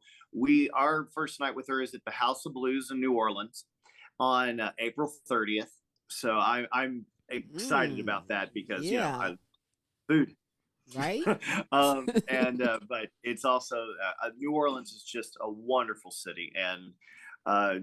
our first night with her is at the House of Blues in New Orleans on April 30th. So I'm excited about that, because food, right? But it's also New Orleans is just a wonderful city, and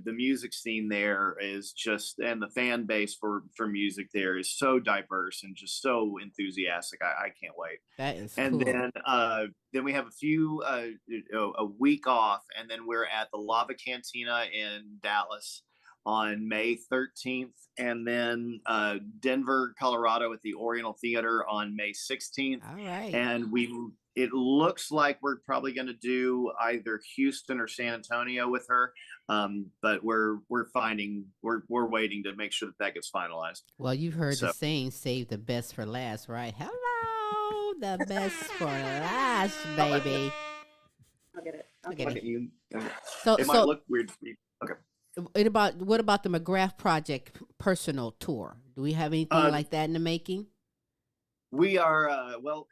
the music scene there is just, and the fan base for music there is so diverse and just so enthusiastic. I can't wait. That is and cool. Then we have a week off, and then we're at the Lava Cantina in Dallas on May 13th, and then Denver, Colorado at the Oriental Theater on May 16th. All right. And it looks like we're probably going to do either Houston or San Antonio with her. But we're waiting to make sure that gets finalized. Well, you've heard the saying, save the best for last, right? Hello, the best for last, baby. I'll get it. I'll get it. You. It might look weird. Okay. What about the McGrath Project personal tour? Do we have anything like that in the making? We are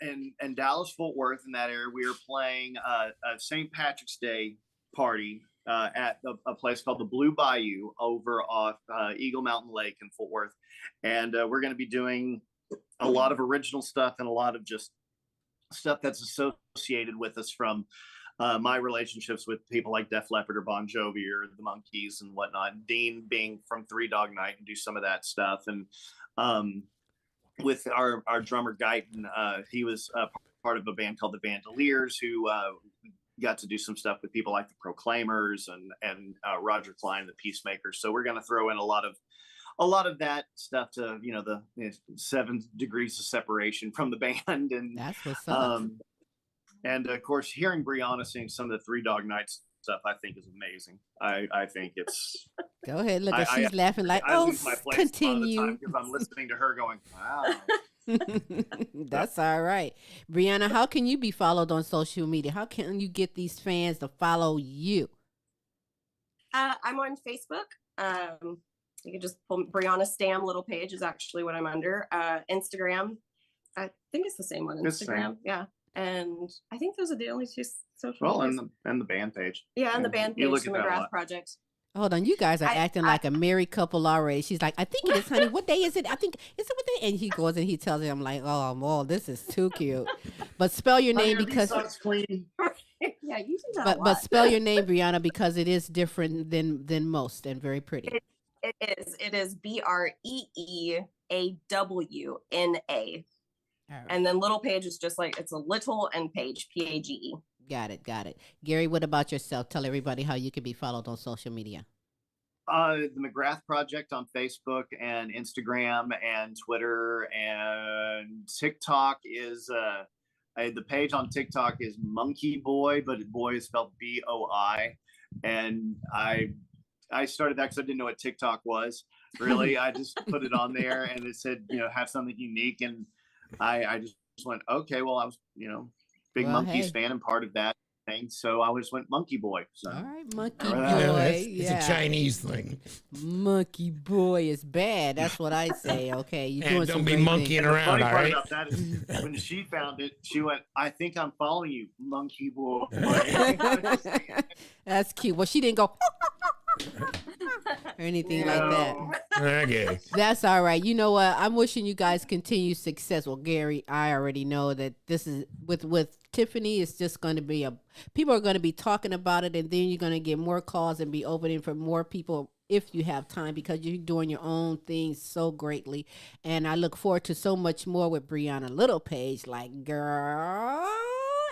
in Dallas, Fort Worth, in that area. We are playing a St. Patrick's Day party at a place called the Blue Bayou over off Eagle Mountain Lake in Fort Worth, and we're going to be doing a lot of original stuff and a lot of just stuff that's associated with us from my relationships with people like Def Leppard or Bon Jovi or the Monkees and whatnot. Dean being from Three Dog Night, and do some of that stuff. And with our drummer Guyton, he was part of a band called the Vandaliers, who got to do some stuff with people like the Proclaimers and Roger Klein, the Peacemakers. So we're going to throw in a lot of that stuff to, the 7 degrees of separation from the band. And that's what's up. And of course, hearing Breeawna sing some of the Three Dog Night stuff, I think is amazing. I think it's. Go ahead, look, she's laughing like, lose my place continue. Because I'm listening to her going, wow. That's all right. Breeawna, how can you be followed on social media? How can you get these fans to follow you? I'm on Facebook. You can just pull Breeawna Stam Littlepage is actually what I'm under. Instagram, I think it's the same one. Instagram, yeah. And I think those are the only 2 social medias. And the band page. Yeah, and the band page, the McGrath Project. Hold on, you guys are acting like a married couple already. She's like, I think it is, honey. What day is it? I think is it what day? And he goes and he tells him, like, oh, this is too cute. But spell your name because yeah, you do that. But spell your name, Breeawna, because it is different than most and very pretty. It is Breeawna. Right. And then Littlepage is just like, it's a little and page, Page. Got it. Gary, what about yourself? Tell everybody how you can be followed on social media. The McGrath Project on Facebook and Instagram and Twitter and TikTok is The page on TikTok is Monkey Boy, but boy is spelled B-O-I. And I started that because I didn't know what TikTok was. Really, I just put it on there, and it said, have something unique. And I just went, okay, well, I was, big Monkeys fan and part of that thing. So I just went Monkey Boy. So. All right, Monkey Boy. It's a Chinese thing. Monkey Boy is bad. That's what I say. Okay, you're doing don't some be great monkeying things. around. The funny All part right. about that is when she found it, she went, I think I'm following you, Monkey Boy. That's cute. Well, she didn't go or anything like that. Okay. That's all right. You know what? I'm wishing you guys continued success. Well, Gary, I already know that this is with Tiffany. It's just going to be people are going to be talking about it, and then you're going to get more calls and be opening for more people if you have time, because you're doing your own things so greatly. And I look forward to so much more with Breeawna Littlepage. Like, girl.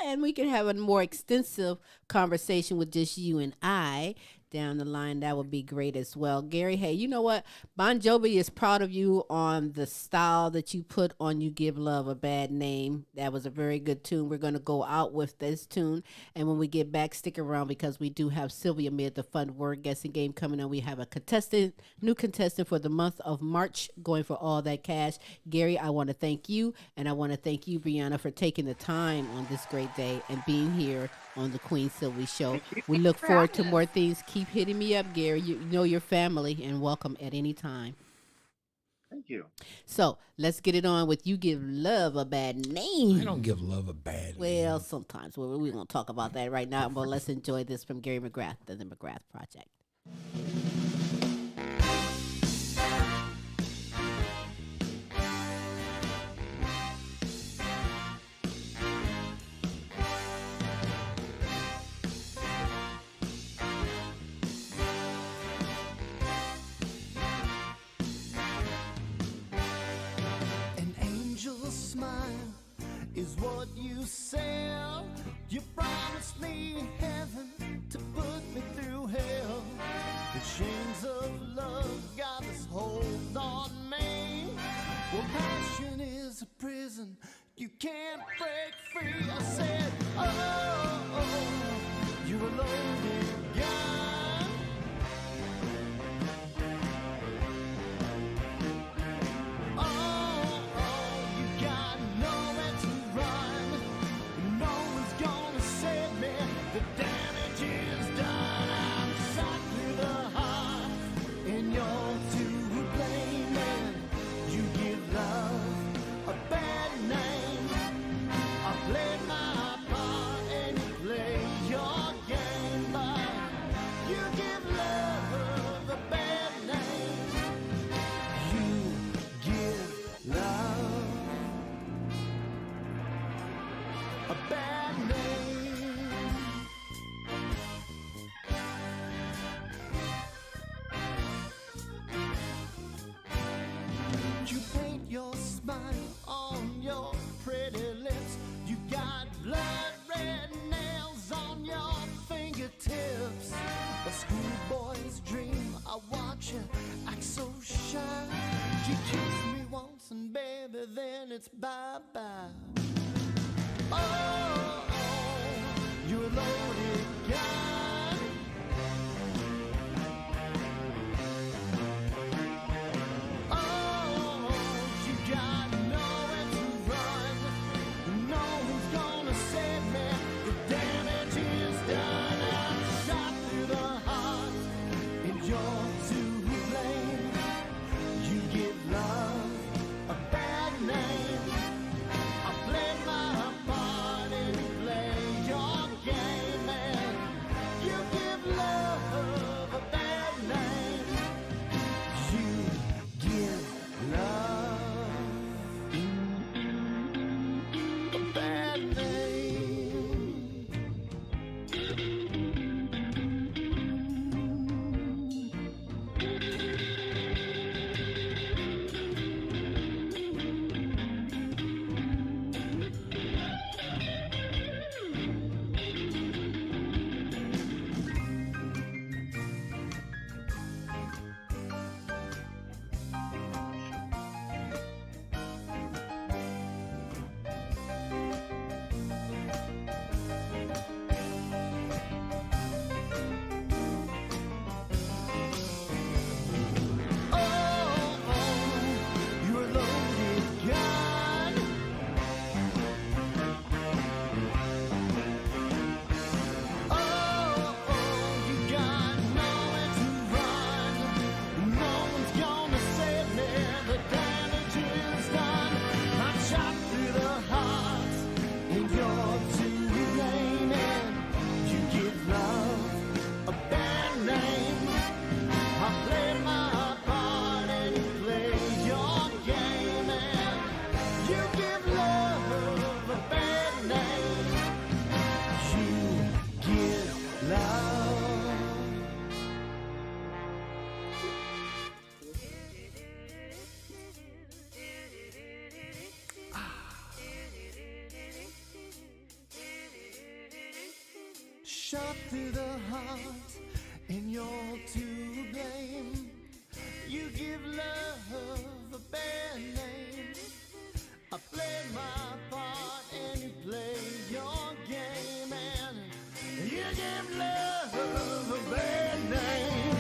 And we can have a more extensive conversation with just you and I down the line. That would be great as well. Gary, hey, you know what? Bon Jovi is proud of you on the style that you put on You Give Love a Bad Name. That was a very good tune. We're going to go out with this tune. And when we get back, stick around, because we do have Sylvia Mid, the fun word guessing game coming on. We have a new contestant for the month of March going for all that cash. Gary, I want to thank you. And I want to thank you, Breeawna, for taking the time on this great day and being here on the Queen Silvy Show. We look forward to more things. Keep hitting me up, Gary. You know your family, and welcome at any time. Thank you. So let's get it on with You Give Love a Bad Name. I don't give love a bad name. Well, sometimes. We're going to talk about that right now, but let's enjoy this from Gary McGrath and the McGrath Project. Is what you sell. You promised me heaven to put me through hell. The chains of love got this hold on me. Well, passion is a prison you can't break free. I said, oh, you're a loaded gun. Schoolboy's dream, I watch you act so shy. You kiss me once and baby, then it's bye-bye. Oh, you're a loaded guy. Oh, you got nowhere to run. No one's gonna save me. The damage is done. I'm shot through the heart, and you're to blame. You give love a bad name. shot through the heart, and you're to blame. You give love a bad name. I play my part and you play your game, and you give love a bad name.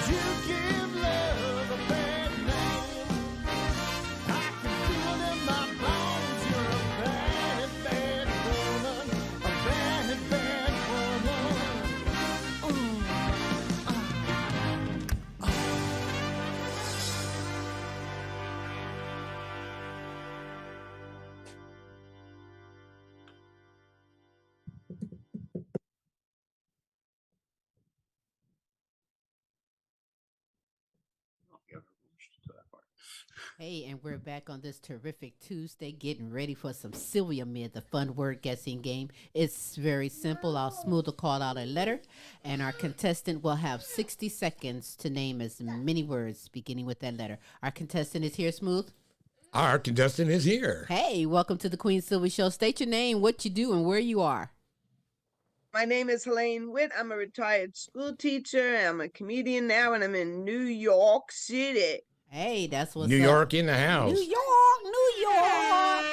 You give love a bad name. I can feel it in my bones. You're a bad, bad woman. A bad, bad woman. Ooh. Hey, and we're back on this terrific Tuesday, getting ready for some Sylvia Mid, the fun word guessing game. It's very simple. I'll smooth will call out a letter, and our contestant will have 60 seconds to name as many words beginning with that letter. Our contestant is here, Smooth. Our contestant is here. Hey, welcome to the Queen Silvy Show. State your name, what you do, and where you are. My name is Helene Witt. I'm a retired school teacher. I'm a comedian now, and I'm in New York City. Hey, that's what's New up. York in the house. New York, New York.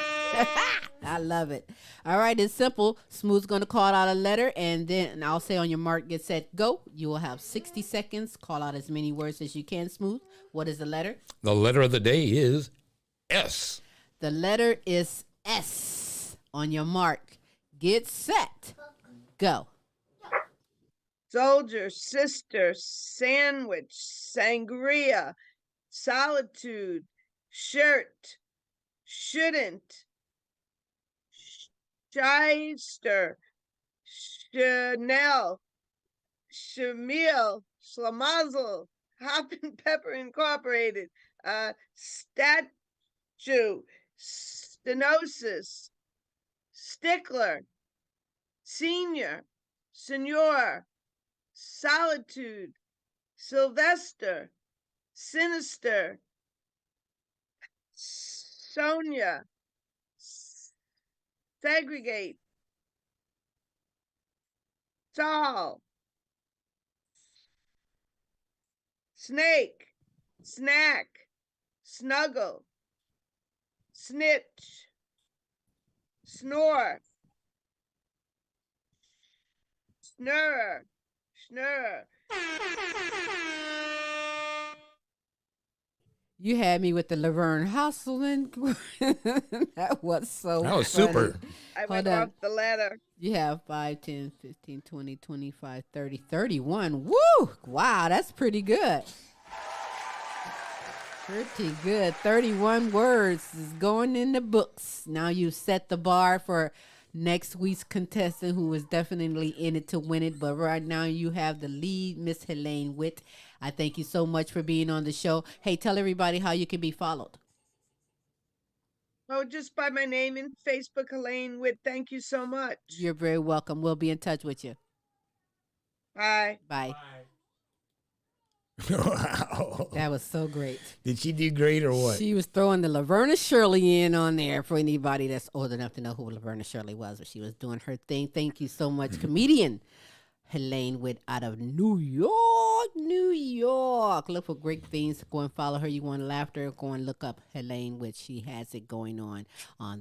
I love it. All right, it's simple. Smooth's going to call out a letter, and then I'll say on your mark, get set, go. You will have 60 seconds. Call out as many words as you can, Smooth. What is the letter? The letter of the day is S. The letter is S. On your mark, get set, go. Soldier, sister, sandwich, sangria, solitude, shirt, shouldn't, shyster, Chanel, Shamil, Schlamazel, Hop and Pepper Incorporated, statue, stenosis, stickler, senior, senor, solitude, Sylvester, sinister, Sonia, segregate, tall, snake, snack, snuggle, snitch, snore, snurr, snurr. You had me with the Laverne Hasselman. That was so That was funny. super. I went off the ladder. You have 5, 10, 15, 20, 25, 30, 31. Woo! Wow, that's pretty good. Pretty good. 31 words is going in the books. Now you set the bar for next week's contestant, who is definitely in it to win it. But right now you have the lead, Miss Helene Witt. I thank you so much for being on the show. Hey, tell everybody how you can be followed. Oh, just by my name in Facebook, Helene Witt. Thank you so much. You're very welcome. We'll be in touch with you. Bye. Bye. Wow. That was so great. Did she do great or what? She was throwing the Laverna Shirley in on there for anybody that's old enough to know who Laverna Shirley was, but she was doing her thing. Thank you so much, comedian Helene Witt out of New York, New York. Look for great things. Go and follow her. You want laughter? Go and look up Helene Witt. She has it going on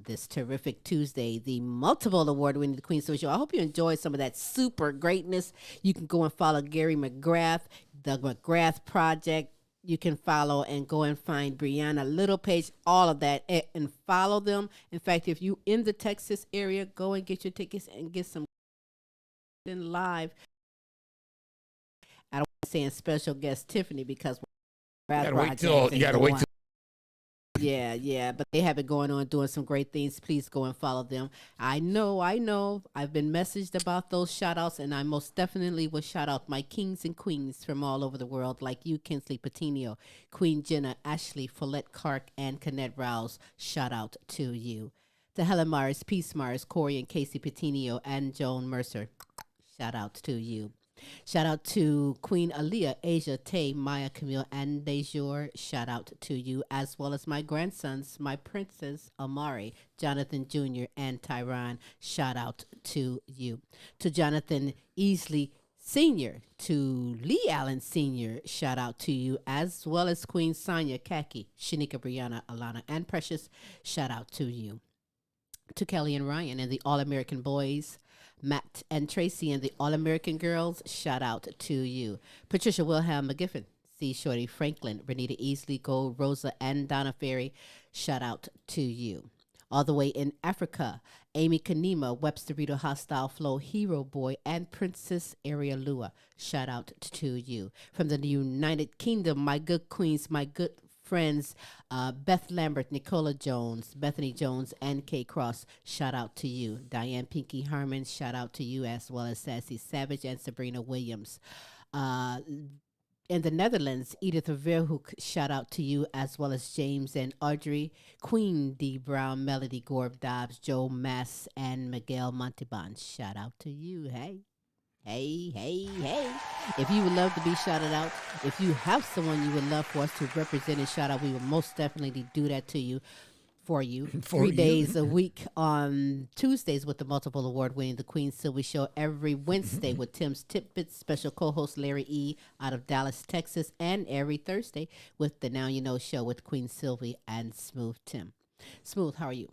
this terrific Tuesday, the multiple award-winning Queen Silvy Show. I hope you enjoyed some of that super greatness. You can go and follow Gary McGrath, the McGrath Project. You can follow and go and find Breeawna, Littlepage, all of that, and follow them. In fact, if you in the Texas area, go and get your tickets and get some in live. I don't want to say in special guest Tiffany because you gotta wait till. Yeah, but they have it going on, doing some great things. Please go and follow them. I know. I've been messaged about those shout outs, and I most definitely will shout out my kings and queens from all over the world, like you, Kinsley Patino, Queen Jenna, Ashley, Follette Clark, and Kenneth Rouse. Shout out to you. To Helen Mars, Peace Mars, Corey and Casey Patino, and Joan Mercer. Shout out to you. Shout out to Queen Aaliyah, Asia, Tay, Maya, Camille, and Dejour. Shout out to you, as well as my grandsons, my princes, Amari, Jonathan Jr., and Tyron. Shout out to you. To Jonathan Easley Sr., to Lee Allen Sr., shout out to you, as well as Queen Sonia, Kaki, Shanika, Brianna, Alana, and Precious. Shout out to you. To Kelly and Ryan and the All-American Boys, Matt and Tracy and the All-American Girls, shout out to you. Patricia Wilhelm McGiffin, C. Shorty Franklin, Renita Easley, Gold, Rosa, and Donna Ferry, shout out to you. All the way in Africa, Amy Kanima, Webster Rito, Hostile Flow, Hero Boy, and Princess Aria Lua, shout out to you. From the United Kingdom, my good queens, my good friends, Beth Lambert, Nicola Jones, Bethany Jones, and Kay Cross, shout out to you. Diane Pinky Harmon, shout out to you, as well as Sassy Savage and Sabrina Williams. In the Netherlands, Edith Verhoek, shout out to you, as well as James and Audrey, Queen D. Brown, Melody Gorb Dobbs, Joe Mass, and Miguel Monteban. Shout out to you. Hey. If you would love to be shouted out, if you have someone you would love for us to represent and shout out, we will most definitely do that to you. For you, 3 days a week on Tuesdays with the multiple award winning The Queen Silvy Show, every Wednesday with Tim's Tidbits, special co-host Larry E. out of Dallas, Texas, and every Thursday with the Now You Know Show with Queen Silvy and Smooth Tim. Smooth, how are you?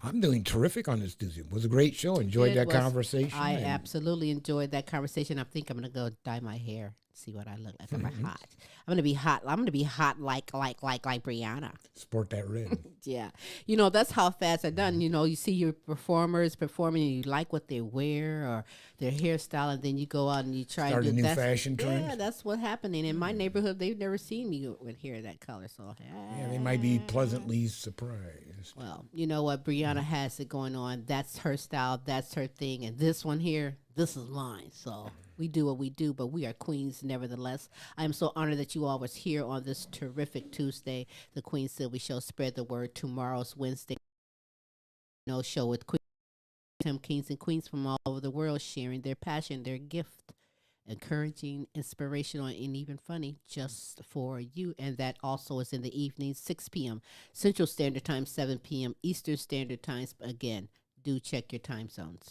I'm doing terrific on this Tuesday. It was a great show. Enjoyed that conversation. I absolutely enjoyed that conversation. I think I'm going to go dye my hair. See what I look like. I'm hot. I'm gonna be hot. I'm gonna be hot like Breeawna. Sport that red. Yeah, that's how fast I done. You see your performers performing, and you like what they wear or their hairstyle, and then you go out and you try start a new fashion trend. Yeah, that's what's happening in my neighborhood. They've never seen me with hair that color, so yeah, they might be pleasantly surprised. Well, you know what, Breeawna has it going on. That's her style. That's her thing, and this one here, this is mine. So. We do what we do, but we are queens nevertheless. I am so honored that you all was here on this terrific Tuesday, the Queen Silvy Show. Spread the word. Tomorrow's Wednesday show with Queen Kings and Queens from all over the world, sharing their passion, their gift, encouraging, inspirational, and even funny just for you. And that also is in the evening, 6 p.m. Central Standard Time, 7 p.m. Eastern Standard Times. Again, do check your time zones.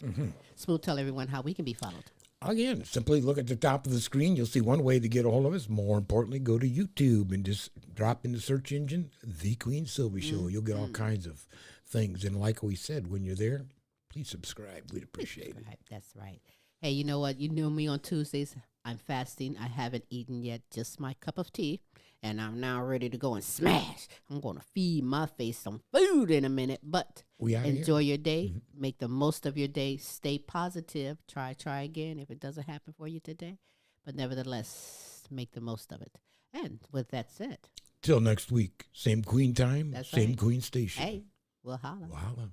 Smooth, tell everyone how we can be followed. Again, simply look at the top of the screen. You'll see one way to get a hold of us. More importantly, go to YouTube and just drop in the search engine, The Queen Silvy Show. You'll get all kinds of things. And like we said, when you're there, please subscribe. We'd appreciate it. That's right. Hey, you know what? You know me on Tuesdays. I'm fasting. I haven't eaten yet, just my cup of tea. And I'm now ready to go and smash. I'm going to feed my face some food in a minute. But enjoy your day. Make the most of your day. Stay positive. Try again if it doesn't happen for you today. But nevertheless, make the most of it. And with that said. Till next week. Same Queen time, same Queen station. Hey, we'll holla.